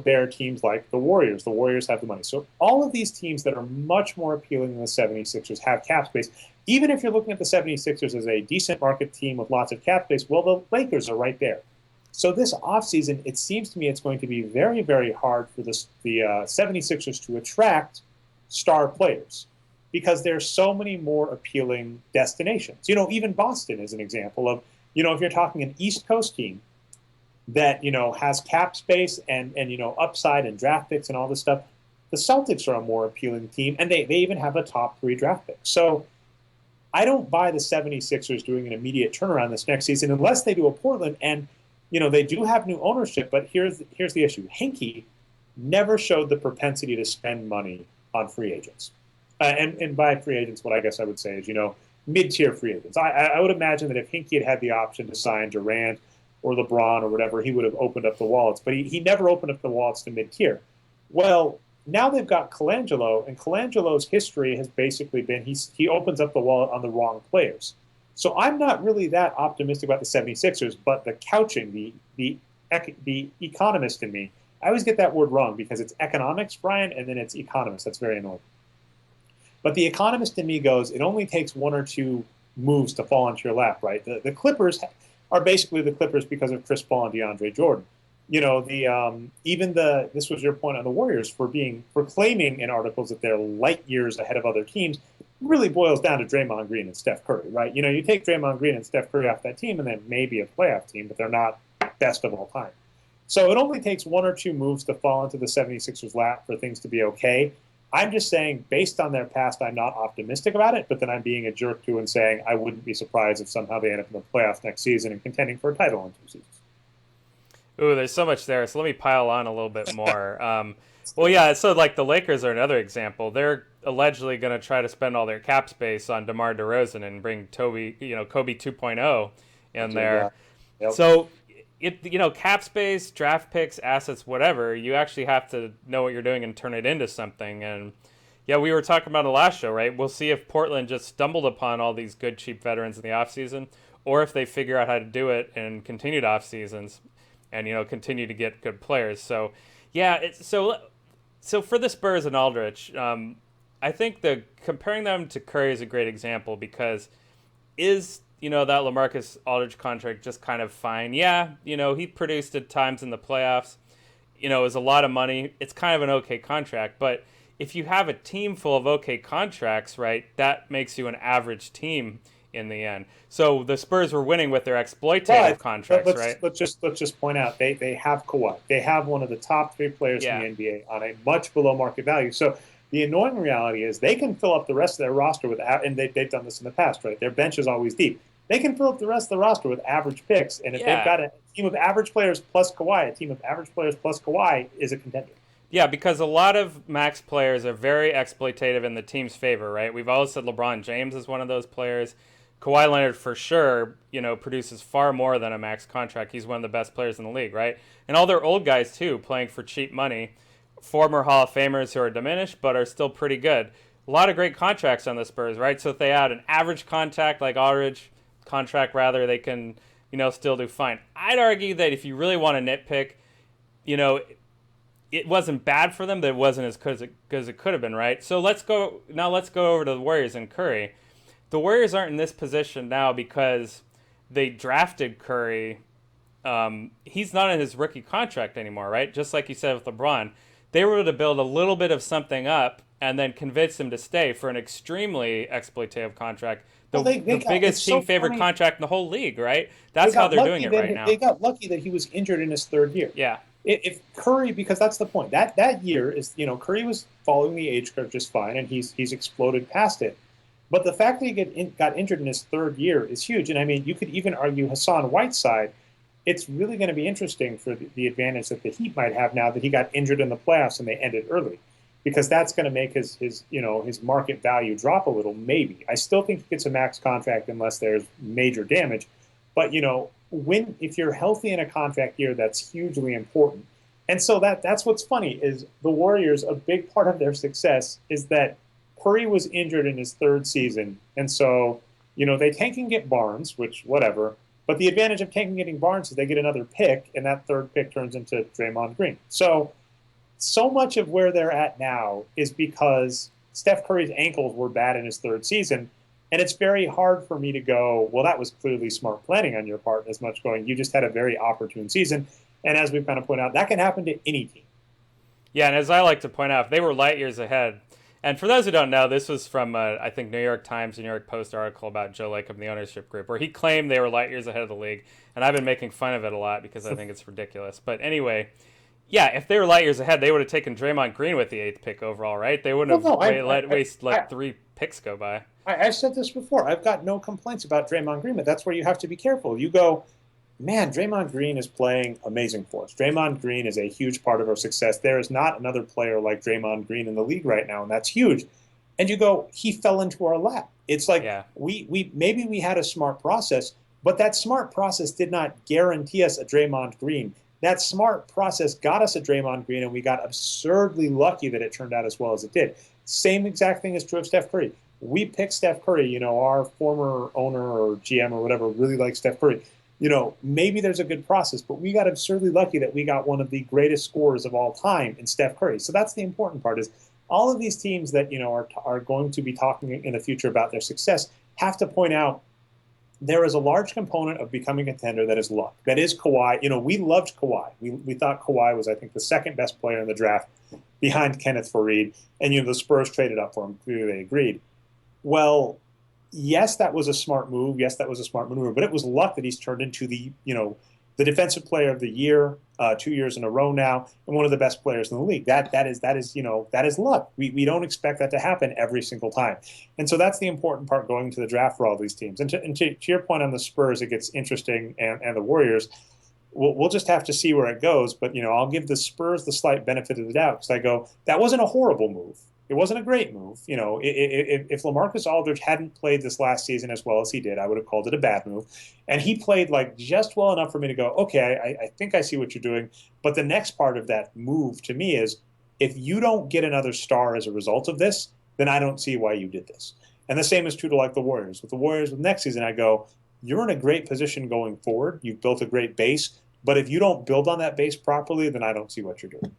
there are teams like the Warriors. The Warriors have the money. So all of these teams that are much more appealing than the 76ers have cap space. Even if you're looking at the 76ers as a decent market team with lots of cap space, well, the Lakers are right there. So this offseason, it seems to me it's going to be very, very hard for the 76ers to attract star players because there's so many more appealing destinations. Even Boston is an example of, if you're talking an East Coast team that, has cap space and upside and draft picks and all this stuff, the Celtics are a more appealing team, and they even have a top 3 draft pick. So I don't buy the 76ers doing an immediate turnaround this next season unless they do a Portland. And they do have new ownership, but here's the issue. Hinkie never showed the propensity to spend money on free agents. And by free agents, what I guess I would say is, mid-tier free agents. I would imagine that if Hinkie had the option to sign Durant or LeBron or whatever, he would have opened up the wallets. But he never opened up the wallets to mid-tier. Well, now they've got Colangelo, and Colangelo's history has basically been he opens up the wallet on the wrong players. So I'm not really that optimistic about the 76ers, but the couching, the economist in me, I always get that word wrong because it's economics, Brian, and then it's economist. That's very annoying. But the economist in me goes, it only takes one or two moves to fall into your lap, right? The Clippers are basically the Clippers because of Chris Paul and DeAndre Jordan. This was your point on the Warriors for claiming in articles that they're light years ahead of other teams. Really boils down to Draymond Green and Steph Curry, right? You take Draymond Green and Steph Curry off that team and then maybe a playoff team, but they're not best of all time. So it only takes one or two moves to fall into the 76ers' lap for things to be okay. I'm just saying, based on their past, I'm not optimistic about it, but then I'm being a jerk too and saying I wouldn't be surprised if somehow they end up in the playoffs next season and contending for a title in 2 seasons. Ooh, there's so much there. So let me pile on a little bit more. Well, yeah, so like the Lakers are another example. They're allegedly going to try to spend all their cap space on DeMar DeRozan and bring Kobe 2.0 in Yeah. there. Yep. So cap space, draft picks, assets, whatever, you actually have to know what you're doing and turn it into something. And yeah, we were talking about the last show, right? We'll see if Portland just stumbled upon all these good, cheap veterans in the offseason, or if they figure out how to do it in continued off seasons and, continue to get good players. So, yeah, so for the Spurs and Aldrich, I think comparing them to Curry is a great example because that LaMarcus Aldridge contract just kind of fine? Yeah, he produced at times in the playoffs. It was a lot of money. It's kind of an okay contract, but if you have a team full of okay contracts, right, that makes you an average team in the end. So the Spurs were winning with their exploitative contracts, right? Let's just point out they have Kawhi. They have one of the top 3 players in Yeah. the NBA on a much below market value. So the annoying reality is they can fill up the rest of their roster and they've done this in the past, right? Their bench is always deep. They can fill up the rest of the roster with average picks, and if they've Yeah. got a team of average players plus Kawhi, a team of average players plus Kawhi is a contender. Yeah, because a lot of max players are very exploitative in the team's favor, right? We've always said LeBron James is one of those players. Kawhi Leonard, for sure, produces far more than a max contract. He's one of the best players in the league, right? And all their old guys, too, playing for cheap money. Former Hall of Famers who are diminished, but are still pretty good. A lot of great contracts on the Spurs, right? So if they add an average contract rather, they can, still do fine. I'd argue that if you really want to nitpick, it wasn't bad for them, but it wasn't as good as it could have been, right? So let's go over to the Warriors and Curry. The Warriors aren't in this position now because they drafted Curry. He's not in his rookie contract anymore, right? Just like you said with LeBron. They were able to build a little bit of something up and then convince him to stay for an extremely exploitative contract. The biggest team favorite contract in the whole league, right? That's how they're doing it right now. They got lucky that he was injured in his 3rd year. Yeah. If Curry, because that's the point. That year is, Curry was following the age curve just fine, and he's exploded past it. But the fact that he got injured in his 3rd year is huge. And I mean, you could even argue Hassan Whiteside. It's really going to be interesting for the advantage that the Heat might have now that he got injured in the playoffs and they ended early, because that's going to make his market value drop a little. Maybe I still think he gets a max contract unless there's major damage, but if you're healthy in a contract year, that's hugely important. And so that's what's funny is the Warriors. A big part of their success is that Curry was injured in his 3rd season, and so they tank and get Barnes, which whatever. But the advantage of tanking getting Barnes is they get another pick, and that 3rd pick turns into Draymond Green. So much of where they're at now is because Steph Curry's ankles were bad in his 3rd season, and it's very hard for me to go, well, that was clearly smart planning on your part, as much going, you just had a very opportune season. And as we've kind of pointed out, that can happen to any team. Yeah, and as I like to point out, they were light years ahead. And for those who don't know, this was from, I think, New York Times, New York Post article about Joe Lacob and the ownership group, where he claimed they were light years ahead of the league. And I've been making fun of it a lot because I think it's ridiculous. But anyway, yeah, if they were light years ahead, they would have taken Draymond Green with the 8th pick overall, right? They wouldn't have let 3 picks go by. I've said this before. I've got no complaints about Draymond Green, but that's where you have to be careful. You go, man, Draymond Green is playing amazing for us. Draymond Green is a huge part of our success. There is not another player like Draymond Green in the league right now, and that's huge. And you go, he fell into our lap. It's like we had a smart process, but that smart process did not guarantee us a Draymond Green. That smart process got us a Draymond Green, and we got absurdly lucky that it turned out as well as it did. Same exact thing is true of Steph Curry. We picked Steph Curry. Our former owner or GM or whatever really likes Steph Curry. Maybe there's a good process, but we got absurdly lucky that we got one of the greatest scorers of all time in Steph Curry. So that's the important part is all of these teams that, are going to be talking in the future about their success have to point out there is a large component of becoming a contender that is luck. That is Kawhi. We loved Kawhi. We thought Kawhi was, I think, the 2nd best player in the draft behind Kenneth Faried. And, the Spurs traded up for him. Clearly they agreed. Well, yes, that was a smart move. Yes, that was a smart maneuver. But it was luck that he's turned into the defensive player of the year 2 years in a row now, and one of the best players in the league. That is luck. We don't expect that to happen every single time. And so that's the important part going to the draft for all these teams. And to your point on the Spurs, it gets interesting, and the Warriors, we'll just have to see where it goes. But, I'll give the Spurs the slight benefit of the doubt because I go, that wasn't a horrible move. It wasn't a great move. If LaMarcus Aldridge hadn't played this last season as well as he did, I would have called it a bad move. And he played like just well enough for me to go, okay, I think I see what you're doing. But the next part of that move to me is if you don't get another star as a result of this, then I don't see why you did this. And the same is true to like the Warriors. With the Warriors with next season, I go, you're in a great position going forward. You've built a great base. But if you don't build on that base properly, then I don't see what you're doing.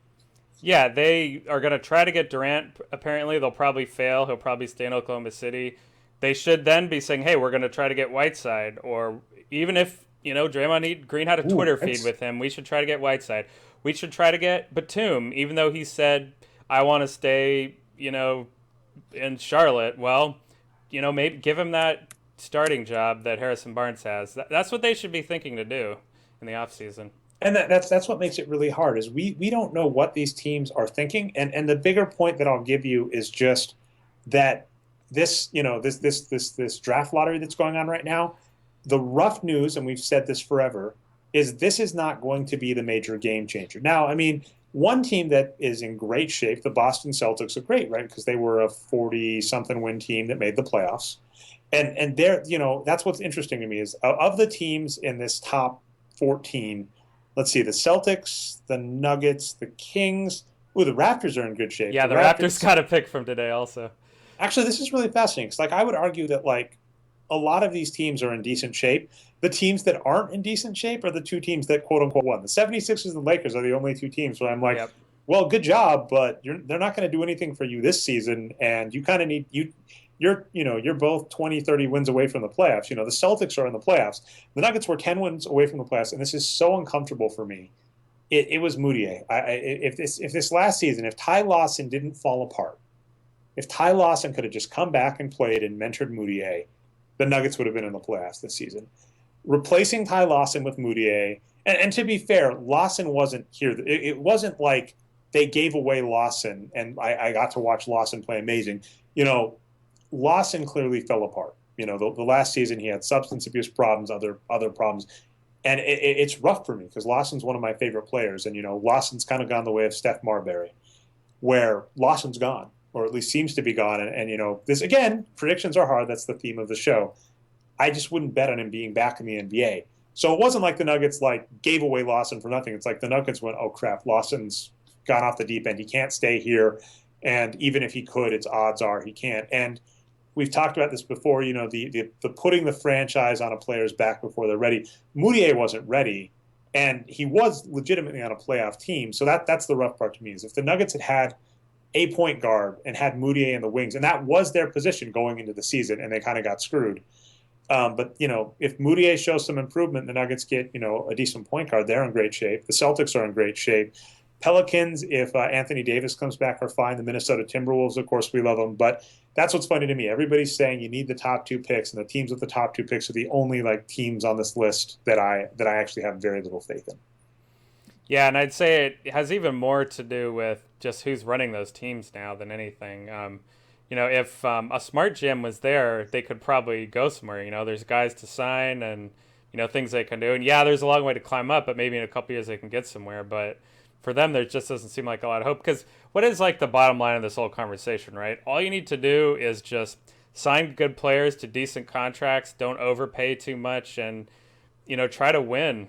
Yeah, they are going to try to get Durant. Apparently, they'll probably fail. He'll probably stay in Oklahoma City. They should then be saying, hey, we're going to try to get Whiteside. Or even if, Draymond Green had a Twitter feed with him, we should try to get Whiteside. We should try to get Batum, even though he said, I want to stay, in Charlotte. Well, maybe give him that starting job that Harrison Barnes has. That's what they should be thinking to do in the offseason. And that's what makes it really hard is we don't know what these teams are thinking. And the bigger point that I'll give you is just that this draft lottery that's going on right now, the rough news, and we've said this forever, is this is not going to be the major game changer. Now, I mean, one team that is in great shape, the Boston Celtics, are great, right? Because they were a 40-something win team that made the playoffs. And they're, that's what's interesting to me is of the teams in this top 14, let's see, the Celtics, the Nuggets, the Kings. Ooh, the Raptors are in good shape. Yeah, the Raptors got a pick from today also. Actually, this is really fascinating because, I would argue that, a lot of these teams are in decent shape. The teams that aren't in decent shape are the two teams that, quote-unquote, won. The 76ers and the Lakers are the only two teams where I'm like, yep. Well, good job, but they're not going to do anything for you this season, and you kind of need – you're both 20, 30 wins away from the playoffs. The Celtics are in the playoffs. The Nuggets were 10 wins away from the playoffs, and this is so uncomfortable for me. It was Moutier. If this last season, if Ty Lawson didn't fall apart, if Ty Lawson could have just come back and played and mentored Moutier, the Nuggets would have been in the playoffs this season. Replacing Ty Lawson with Moutier, and to be fair, Lawson wasn't here. It wasn't like they gave away Lawson, and I got to watch Lawson play amazing. Lawson clearly fell apart. The last season he had substance abuse problems, other problems. And it's rough for me because Lawson's one of my favorite players. And, Lawson's kind of gone the way of Steph Marbury, where Lawson's gone, or at least seems to be gone. And this, again, predictions are hard. That's the theme of the show. I just wouldn't bet on him being back in the NBA. So it wasn't like the Nuggets, gave away Lawson for nothing. It's like the Nuggets went, oh, crap, Lawson's gone off the deep end. He can't stay here. And even if he could, its odds are he can't. And we've talked about this before, the putting the franchise on a player's back before they're ready. Moutier wasn't ready, and he was legitimately on a playoff team. So that's the rough part to me is if the Nuggets had a point guard and had Moutier in the wings, and that was their position going into the season, and they kind of got screwed. But if Moutier shows some improvement, the Nuggets get a decent point guard. They're in great shape. The Celtics are in great shape. Pelicans, if Anthony Davis comes back, are fine. The Minnesota Timberwolves, of course, we love them. But that's what's funny to me. Everybody's saying you need the top two picks, and the teams with the top two picks are the only teams on this list that I actually have very little faith in. Yeah, and I'd say it has even more to do with just who's running those teams now than anything. If a smart GM was there, they could probably go somewhere. There's guys to sign and things they can do. And yeah, there's a long way to climb up, but maybe in a couple years they can get somewhere. But for them, there just doesn't seem like a lot of hope. Because what is the bottom line of this whole conversation, right? All you need to do is just sign good players to decent contracts, don't overpay too much, and try to win.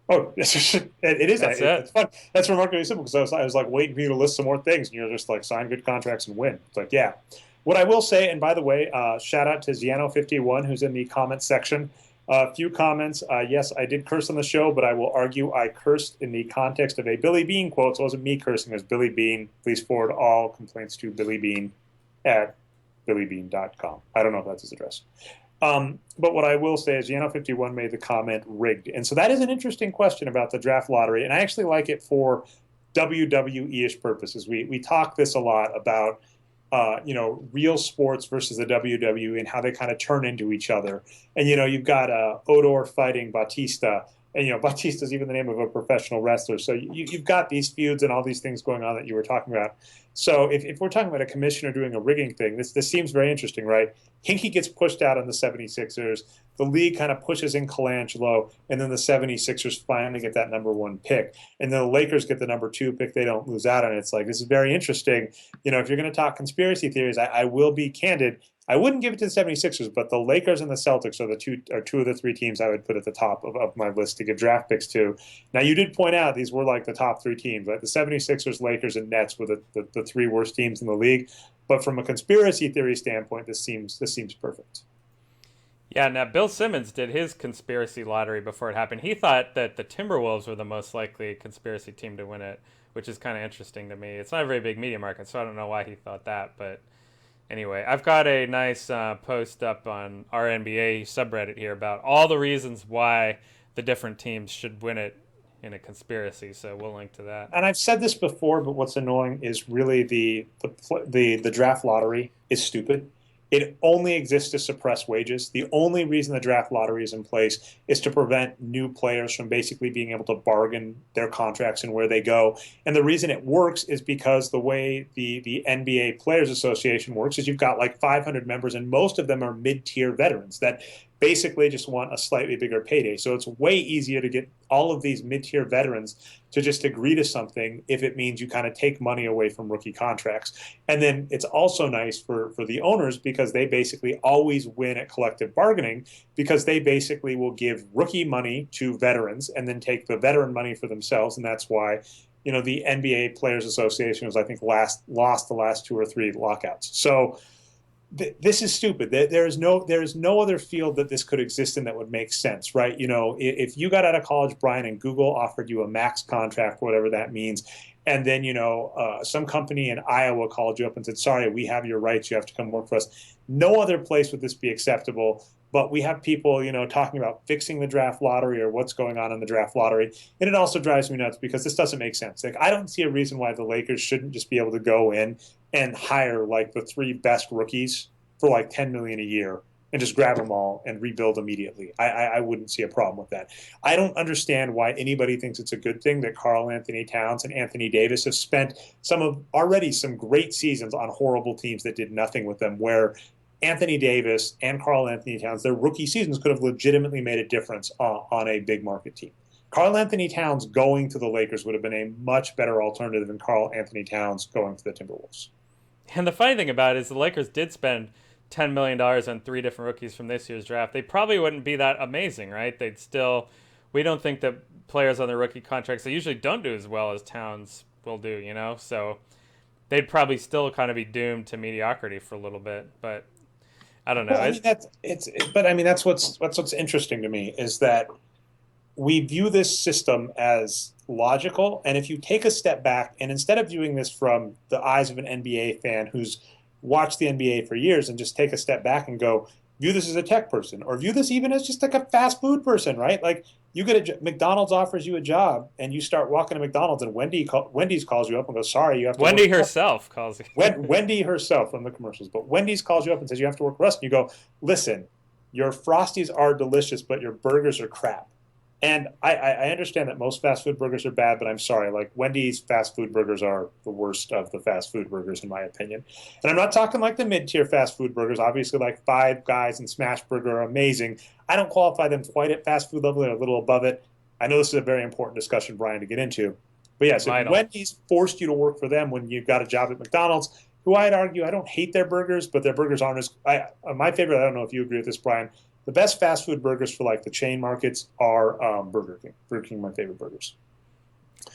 Oh, it is. It's fun. That's remarkably simple because I was waiting for you to list some more things, and you're just sign good contracts and win. It's yeah. What I will say, and by the way, shout out to Ziano51 who's in the comments section. A few comments. Yes, I did curse on the show, but I will argue I cursed in the context of a Billy Bean quote. So it wasn't me cursing. It was Billy Bean. Please forward all complaints to Billy Bean at billybean.com. I don't know if that's his address. But what I will say is Ziano51 made the comment rigged. And so that is an interesting question about the draft lottery. And I actually like it for WWE-ish purposes. We talk this a lot about real sports versus the WWE and how they kind of turn into each other. And, you've got Odor fighting Batista. And, Batista's even the name of a professional wrestler. So you've got these feuds and all these things going on that you were talking about. So if we're talking about a commissioner doing a rigging thing, this seems very interesting, right? Hinkie gets pushed out on the 76ers. the league kind of pushes in Colangelo, and then the 76ers finally get that number one pick. And then the Lakers get the number two pick. They don't lose out on it. It's like, this is very interesting. If you're going to talk conspiracy theories, I will be candid. I wouldn't give it to the 76ers, but the Lakers and the Celtics are two of the three teams I would put at the top of my list to give draft picks to. Now, you did point out these were like the top three teams, right? The 76ers, Lakers, and Nets were the three worst teams in the league. But from a conspiracy theory standpoint, this seems perfect. Yeah, now Bill Simmons did his conspiracy lottery before it happened. He thought that the Timberwolves were the most likely conspiracy team to win it, which is kind of interesting to me. It's not a very big media market, so I don't know why he thought that, but anyway, I've got a nice post up on our NBA subreddit here about all the reasons why the different teams should win it in a conspiracy. So we'll link to that. And I've said this before, but what's annoying is really the draft lottery is stupid. It only exists to suppress wages. The only reason the draft lottery is in place is to prevent new players from basically being able to bargain their contracts and where they go. And the reason it works is because the way the NBA Players Association works is you've got like 500 members, and most of them are mid-tier veterans that basically just want a slightly bigger payday. So it's way easier to get all of these mid-tier veterans to just agree to something if it means you kind of take money away from rookie contracts. And then it's also nice for the owners because they basically always win at collective bargaining, because they basically will give rookie money to veterans and then take the veteran money for themselves. And that's why the NBA Players Association was, I think, lost the last two or three lockouts. So this is stupid. There is no other field that this could exist in that would make sense, right? If you got out of college, Brian, and Google offered you a max contract, whatever that means, and then some company in Iowa called you up and said, "Sorry, we have your rights. You have to come work for us." No other place would this be acceptable. But we have people, talking about fixing the draft lottery or what's going on in the draft lottery. And it also drives me nuts because this doesn't make sense. Like, I don't see a reason why the Lakers shouldn't just be able to go in and hire like the three best rookies for like $10 million a year and just grab them all and rebuild immediately. I wouldn't see a problem with that. I don't understand why anybody thinks it's a good thing that Karl Anthony Towns and Anthony Davis have spent some great seasons on horrible teams that did nothing with them, where Anthony Davis and Karl Anthony Towns, their rookie seasons could have legitimately made a difference on a big market team. Karl Anthony Towns going to the Lakers would have been a much better alternative than Karl Anthony Towns going to the Timberwolves. And the funny thing about it is the Lakers did spend $10 million on three different rookies from this year's draft. They probably wouldn't be that amazing, right? We don't think that players on their rookie contracts, they usually don't do as well as Towns will do, So they'd probably still kind of be doomed to mediocrity for a little bit, but I don't know. Well, that's what's interesting to me is that we view this system as logical. And if you take a step back and instead of viewing this from the eyes of an NBA fan who's watched the NBA for years, and just take a step back and go, view this as a tech person, or view this even as just like a fast food person, right? Like, you get McDonald's offers you a job, and you start walking to McDonald's, and Wendy's calls you up and goes, "Sorry, you have to." Wendy herself calls you. Wendy herself from the commercials, but Wendy's calls you up and says you have to work for us. And you go, "Listen, your Frosties are delicious, but your burgers are crap." And I understand that most fast food burgers are bad, but I'm sorry, like, Wendy's fast food burgers are the worst of the fast food burgers, in my opinion. And I'm not talking like the mid-tier fast food burgers. Obviously, like Five Guys and Smash Burger are amazing. I don't qualify them quite at fast food level. They're a little above it. I know this is a very important discussion, Brian, to get into. But yes, if Wendy's forced you to work for them when you've got a job at McDonald's, who I'd argue, I don't hate their burgers, but their burgers aren't as my favorite. I don't know if you agree with this, Brian. The best fast food burgers for like the chain markets are Burger King. Burger King, my favorite burgers.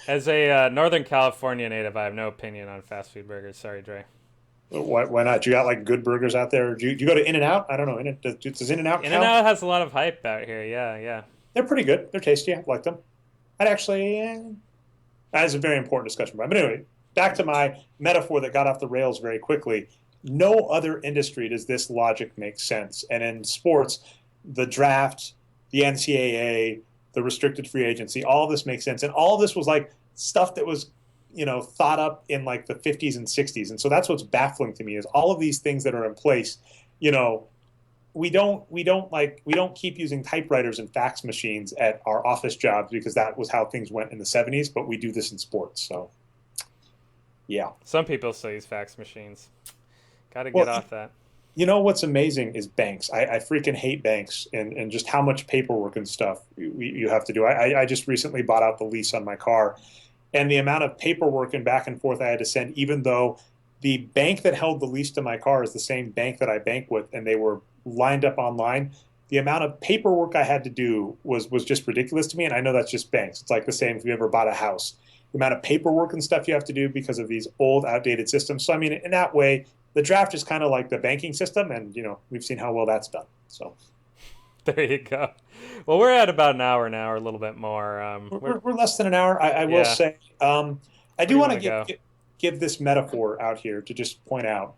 As a Northern California native, I have no opinion on fast food burgers. Sorry, Dre. Why not? You got like good burgers out there? Do you go to In-N-Out? I don't know. Does In-N-Out count? In-N-Out has a lot of hype out here. Yeah. They're pretty good. They're tasty. I like them. I'd actually. That is a very important discussion, Brian. But anyway, back to my metaphor that got off the rails very quickly. No other industry does this logic make sense. And in sports, the draft, the NCAA, the restricted free agency, all of this makes sense. And all of this was like stuff that was, thought up in like the 50s and 60s. And so that's what's baffling to me is all of these things that are in place, we don't keep using typewriters and fax machines at our office jobs because that was how things went in the 70s, but we do this in sports. So, yeah. Some people still use fax machines. Got to get off that. You know what's amazing is banks. I freaking hate banks and just how much paperwork and stuff you have to do. I just recently bought out the lease on my car, and the amount of paperwork and back and forth I had to send, even though the bank that held the lease to my car is the same bank that I bank with, and they were lined up online. The amount of paperwork I had to do was just ridiculous to me. And I know that's just banks. It's like the same if you ever bought a house. The amount of paperwork and stuff you have to do because of these old, outdated systems. So I mean, in that way, the draft is kind of like the banking system, and we've seen how well that's done. So There you go. Well, we're at about an hour now, or a little bit more. we're less than an hour. I will Yeah. say, I Where do do you want want to to go? give this metaphor out here to just point out.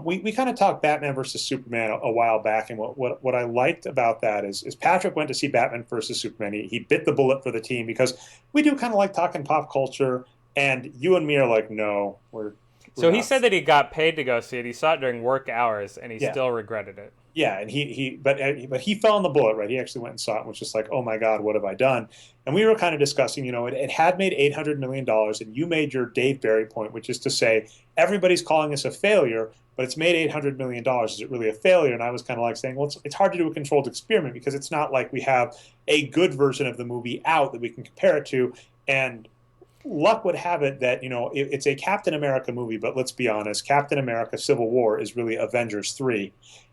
We kind of talked Batman versus Superman a while back, and what I liked about that is Patrick went to see Batman versus Superman. He bit the bullet for the team because we do kind of like talking pop culture, and you and me are like, no, we're So he not. said that he got paid to go see it. He saw it during work hours, and he Yeah, still regretted it. yeah, and but he fell on the bullet, right? He actually went and saw it and was just like, oh my god, what have I done? And we were kind of discussing, it had made $800 million, and you made your Dave Barry point, which is to say everybody's calling this a failure, but it's made $800 million. Is it really a failure? And I was kind of like saying, well, it's hard to do a controlled experiment because it's not like we have a good version of the movie out that we can compare it to, and luck would have it that it's a Captain America movie, but let's be honest, Captain America: Civil War is really Avengers 3,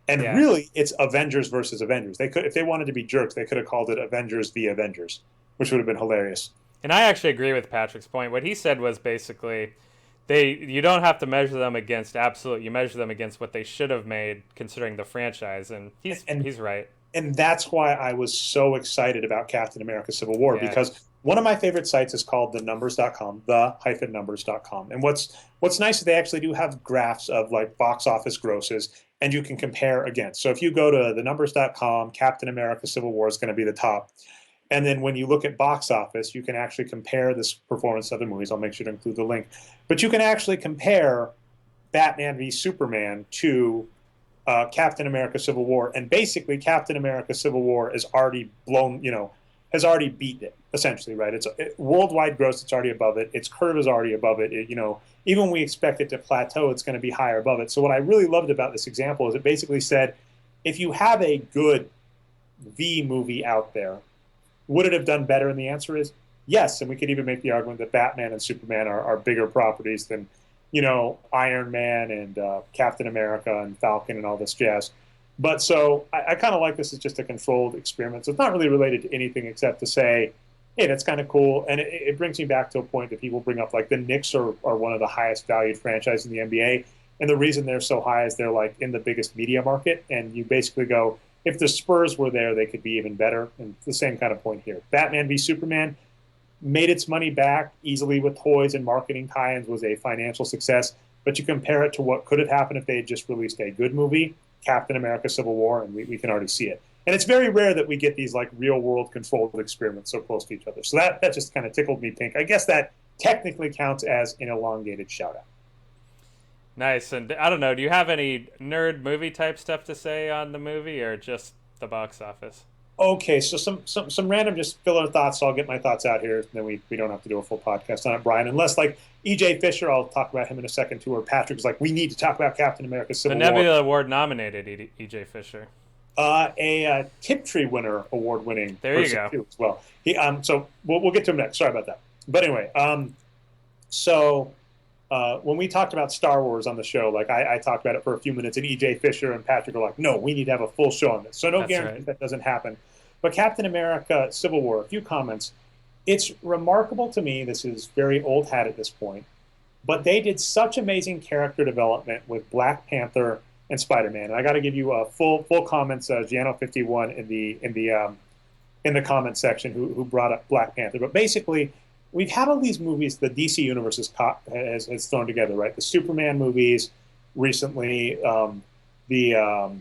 and Yeah. really it's Avengers versus Avengers. They could, if they wanted to be jerks, they could have called it Avengers v Avengers, which would have been hilarious. And I actually agree with Patrick's point. What he said was basically you don't have to measure them against absolute. You measure them against what they should have made considering the franchise, and and he's right. and that's why I was so excited about Captain America: Civil War, Yeah. because one of my favorite sites is called thenumbers.com, the-numbers.com. And what's nice is they actually do have graphs of like box office grosses, and you can compare against. So if you go to thenumbers.com, Captain America: Civil War is going to be the top. And then when you look at box office, you can actually compare this performance to other movies. I'll make sure to include the link. But you can actually compare Batman v Superman to Captain America: Civil War, and basically Captain America: Civil War is already blown, has already beaten it essentially, right? It's worldwide gross; it's already above it. Its curve is already above it. Even when we expect it to plateau, it's going to be higher above it. So what I really loved about this example is it basically said, if you have a good V movie out there, would it have done better? And the answer is yes. And we could even make the argument that Batman and Superman are bigger properties than, Iron Man and Captain America and Falcon and all this jazz. But so I kind of like this as just a controlled experiment. So it's not really related to anything except to say, hey, that's kind of cool. And it brings me back to a point that people bring up, like the Knicks are one of the highest valued franchises in the NBA. And the reason they're so high is they're like in the biggest media market. And you basically go, if the Spurs were there, they could be even better. And it's the same kind of point here. Batman v Superman made its money back easily with toys and marketing tie-ins, was a financial success. But you compare it to what could have happened if they had just released a good movie, Captain America: Civil War, and we can already see it. And it's very rare that we get these like real world controlled experiments so close to each other. So that just kind of tickled me pink. I guess that technically counts as an elongated shout out. Nice. And I don't know. Do you have any nerd movie type stuff to say on the movie, or just the box office? Okay, so some random just filler thoughts. So I'll get my thoughts out here, and then we don't have to do a full podcast on it, Brian. Unless like EJ Fisher, I'll talk about him in a second too. Or Patrick's like, we need to talk about Captain America: The Civil War. Nebula Award nominated E.J. Fisher. A Tiptree winner, award winning There you person go. too as well. So we'll get to him next. Sorry about that. But anyway, so when we talked about Star Wars on the show, like I talked about it for a few minutes, and EJ Fisher and Patrick are like, no, we need to have a full show on this. So no That's guarantee right. that doesn't happen. But Captain America: Civil War, a few comments. It's remarkable to me. This is very old hat at this point, but they did such amazing character development with Black Panther and Spider-Man. And I got to give you full comments, Giano51 in the comment section who brought up Black Panther. But basically, we've had all these movies the DC universe has thrown together, right? The Superman movies recently, the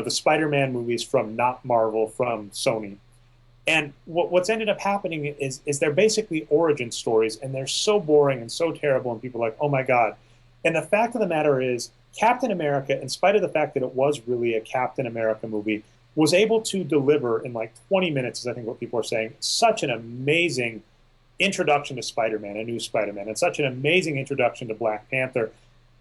Spider-Man movies from not Marvel, from Sony. And what's ended up happening is they're basically origin stories, and they're so boring and so terrible, and people are like, oh my god. And the fact of the matter is, Captain America, in spite of the fact that it was really a Captain America movie, was able to deliver in like 20 minutes, is I think what people are saying, such an amazing introduction to Spider-Man, a new Spider-Man, and such an amazing introduction to Black Panther.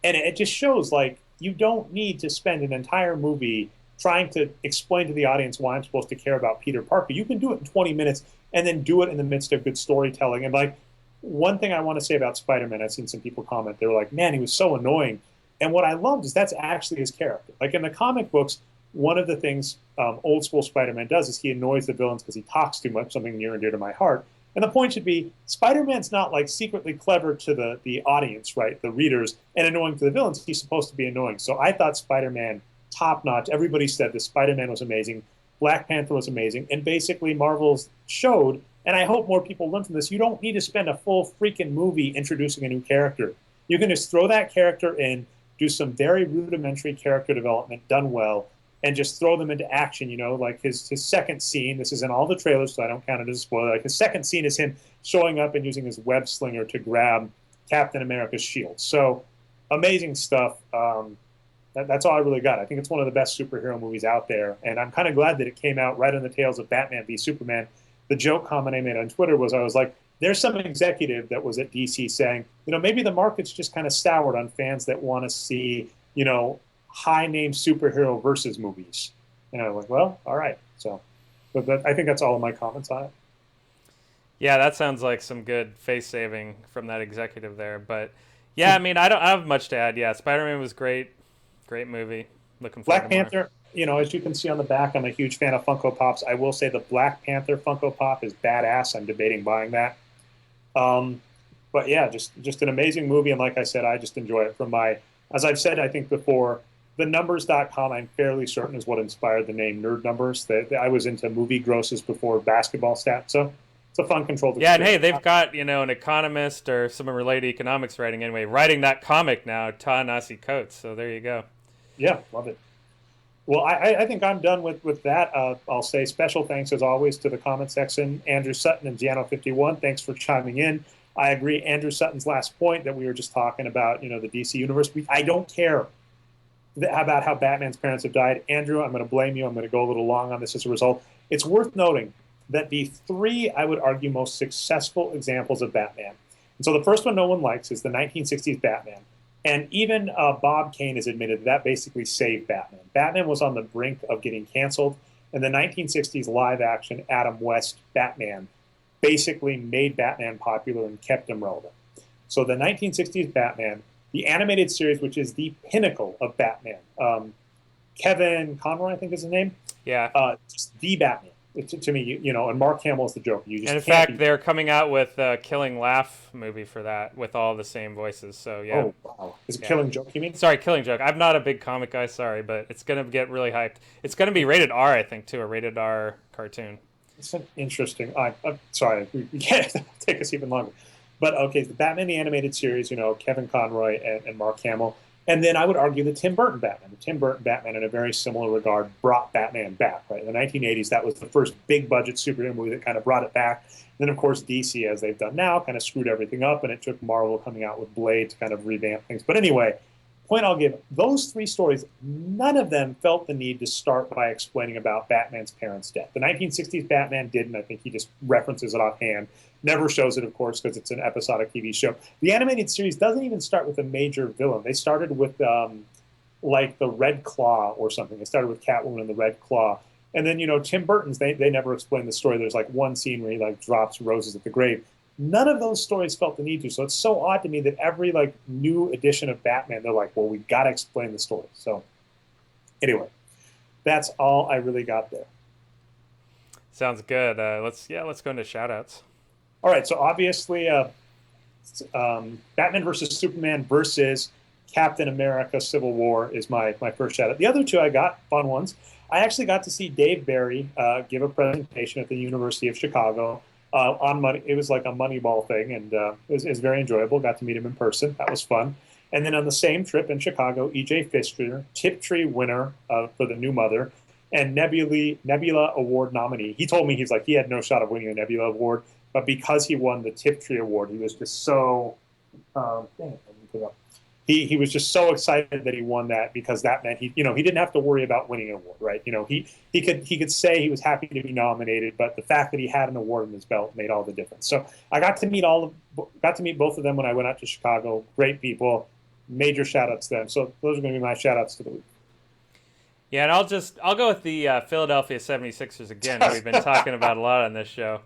And it just shows like you don't need to spend an entire movie trying to explain to the audience why I'm supposed to care about Peter Parker. You can do it in 20 minutes and then do it in the midst of good storytelling. And like one thing I want to say about Spider-Man, I've seen some people comment, they were like, man, he was so annoying. And what I loved is that's actually his character. Like in the comic books, one of the things old school Spider-Man does is he annoys the villains because he talks too much, something near and dear to my heart. And the point should be Spider-Man's not like secretly clever to the audience, right? The readers, and annoying to the villains. He's supposed to be annoying. So I thought Spider-Man top notch. Everybody said this. Spider-Man was amazing. Black Panther was amazing. And basically Marvel's showed, and I hope more people learn from this, you don't need to spend a full freaking movie introducing a new character. You can just throw that character in, do some very rudimentary character development done well, and just throw them into action. You know, like his second scene, this is in all the trailers, so I don't count it as a spoiler. Like his second scene is him showing up and using his web slinger to grab Captain America's shield. So amazing stuff. That's all I really got. I think it's one of the best superhero movies out there, and I'm kind of glad that it came out right on the tails of Batman v Superman. The joke comment I made on Twitter was I was like, there's some executive that was at DC saying, you know, maybe the market's just kind of soured on fans that want to see, you know, high-name superhero versus movies. And I was like, well, all right. So but I think that's all of my comments on it. Yeah, that sounds like some good face saving from that executive there. But yeah, I mean, I don't have much to add. Yeah, Spider-Man was great. Great movie. Looking forward Black to more. Panther, you know, as you can see on the back, I'm a huge fan of Funko Pops. I will say the Black Panther Funko Pop is badass. I'm debating buying that. Um, but yeah, just an amazing movie. And like I said, I just enjoy it from my, as I've said, I think before, the numbers.com, I'm fairly certain is what inspired the name Nerd Numbers. That I was into movie grosses before basketball stats. So it's a fun, controlled Yeah, and hey, experience. they've got, an economist or someone related to economics writing anyway, writing that comic now, Ta-Nehisi Coates. So there you go. Yeah, love it. Well, I think I'm done with that. I'll say special thanks, as always, to the comment section. Andrew Sutton and Giano51, thanks for chiming in. I agree, Andrew Sutton's last point that we were just talking about, you know, the DC universe. I don't care about how Batman's parents have died. Andrew, I'm going to blame you. I'm going to go a little long on this as a result. It's worth noting that the three, I would argue, most successful examples of Batman. And so the first one no one likes is the 1960s Batman. And even Bob Kane has admitted that basically saved Batman. Batman was on the brink of getting canceled, and the 1960s live-action Adam West Batman basically made Batman popular and kept him relevant. So the 1960s Batman, the animated series, which is the pinnacle of Batman, Kevin Conroy, I think is his name, Yeah. just the Batman. To me, you know, and Mark Hamill is the Joker. You just And in can't fact, they're coming out with a Killing Laugh movie for that with all the same voices. So yeah. Oh wow, is it Yeah. Killing Joke? You mean? Sorry, Killing Joke. I'm not a big comic guy, sorry, but it's going to get really hyped. It's going to be rated R, I think, too, a rated R cartoon. It's an interesting. I'm sorry, we can't take us even longer. But okay, the Batman the animated series, you know, Kevin Conroy and Mark Hamill, and then I would argue the Tim Burton Batman. The Tim Burton Batman, in a very similar regard, brought Batman back. Right in the 1980s, that was the first big budget superhero movie that kind of brought it back. And then, of course, DC, as they've done now, kind of screwed everything up, and it took Marvel coming out with Blade to kind of revamp things. But anyway, point I'll give: those three stories, none of them felt the need to start by explaining about Batman's parents' death. The 1960s Batman didn't. I think he just references it offhand. Never shows it, of course, because it's an episodic TV show. The animated series doesn't even start with a major villain. They started with like the Red Claw or something. They started with Catwoman and the Red Claw. And then, you know, Tim Burton's, they never explained the story. There's like one scene where he like drops roses at the grave. None of those stories felt the need to. So it's so odd to me that every like new edition of Batman, they're like, well, we've got to explain the story. So anyway, that's all I really got there. Sounds good. Let's go into shout-outs. All right, so obviously, Batman versus Superman versus Captain America: Civil War is my first shout out. The other two I got fun ones. I actually got to see Dave Barry give a presentation at the University of Chicago on money. It was like a Moneyball thing, and it was very enjoyable. Got to meet him in person. That was fun. And then on the same trip in Chicago, E.J. Fisker, Tiptree winner for The New Mother, and Nebula Award nominee. He told me he had no shot of winning a Nebula Award. But because he won the Tiptree Award, he was just so he was just so excited that he won that, because that meant he didn't have to worry about winning an award, right? You know, he could say he was happy to be nominated, but the fact that he had an award in his belt made all the difference. So I got to meet both of them when I went out to Chicago. Great people. major shout outs to them. So those are going to be my shout outs to the week. Yeah, and I'll go with the Philadelphia 76ers again, who we've been talking about a lot on this show.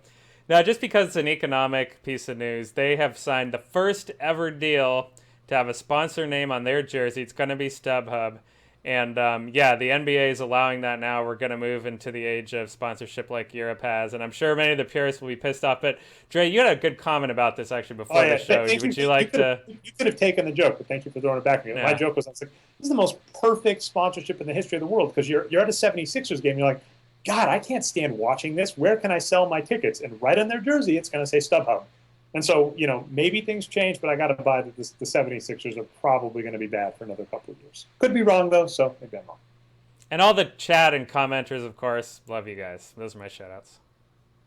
Now, just because it's an economic piece of news, they have signed the first ever deal to have a sponsor name on their jersey. It's going to be StubHub. And yeah, the NBA is allowing that now. We're going to move into the age of sponsorship like Europe has. And I'm sure many of the purists will be pissed off. But Dre, you had a good comment about this actually before the show. Would you like to? You could have taken the joke, but thank you for throwing it back at me. Yeah. My joke was, I was like, this is the most perfect sponsorship in the history of the world, because you're at a 76ers game. You're like, God, I can't stand watching this. Where can I sell my tickets? And right on their jersey, it's going to say StubHub. And so, maybe things change, but I got to buy that the 76ers are probably going to be bad for another couple of years. Could be wrong, though, so maybe I'm wrong. And all the chat and commenters, of course, love you guys. Those are my shout-outs.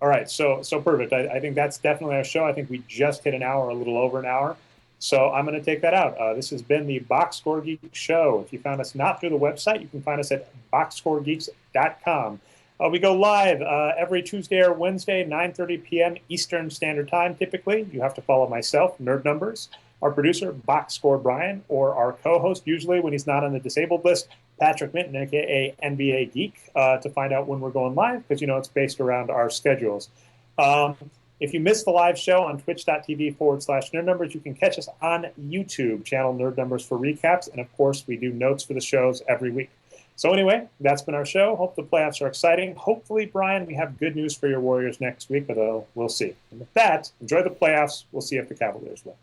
All right, so perfect. I think that's definitely our show. I think we just hit an hour, a little over an hour. So I'm going to take that out. This has been the Boxscore Geek Show. If you found us not through the website, you can find us at boxscoregeeks.com. We go live every Tuesday or Wednesday, 9:30 p.m. Eastern Standard Time, typically. You have to follow myself, Nerd Numbers, our producer, Boxscore Brian, or our co-host, usually when he's not on the disabled list, Patrick Minton, a.k.a. NBA Geek, to find out when we're going live, because, it's based around our schedules. If you missed the live show on twitch.tv/Nerd Numbers, you can catch us on YouTube, channel Nerd Numbers for recaps. And, of course, we do notes for the shows every week. So anyway, that's been our show. Hope the playoffs are exciting. Hopefully, Brian, we have good news for your Warriors next week, but we'll see. And with that, enjoy the playoffs. We'll see if the Cavaliers win.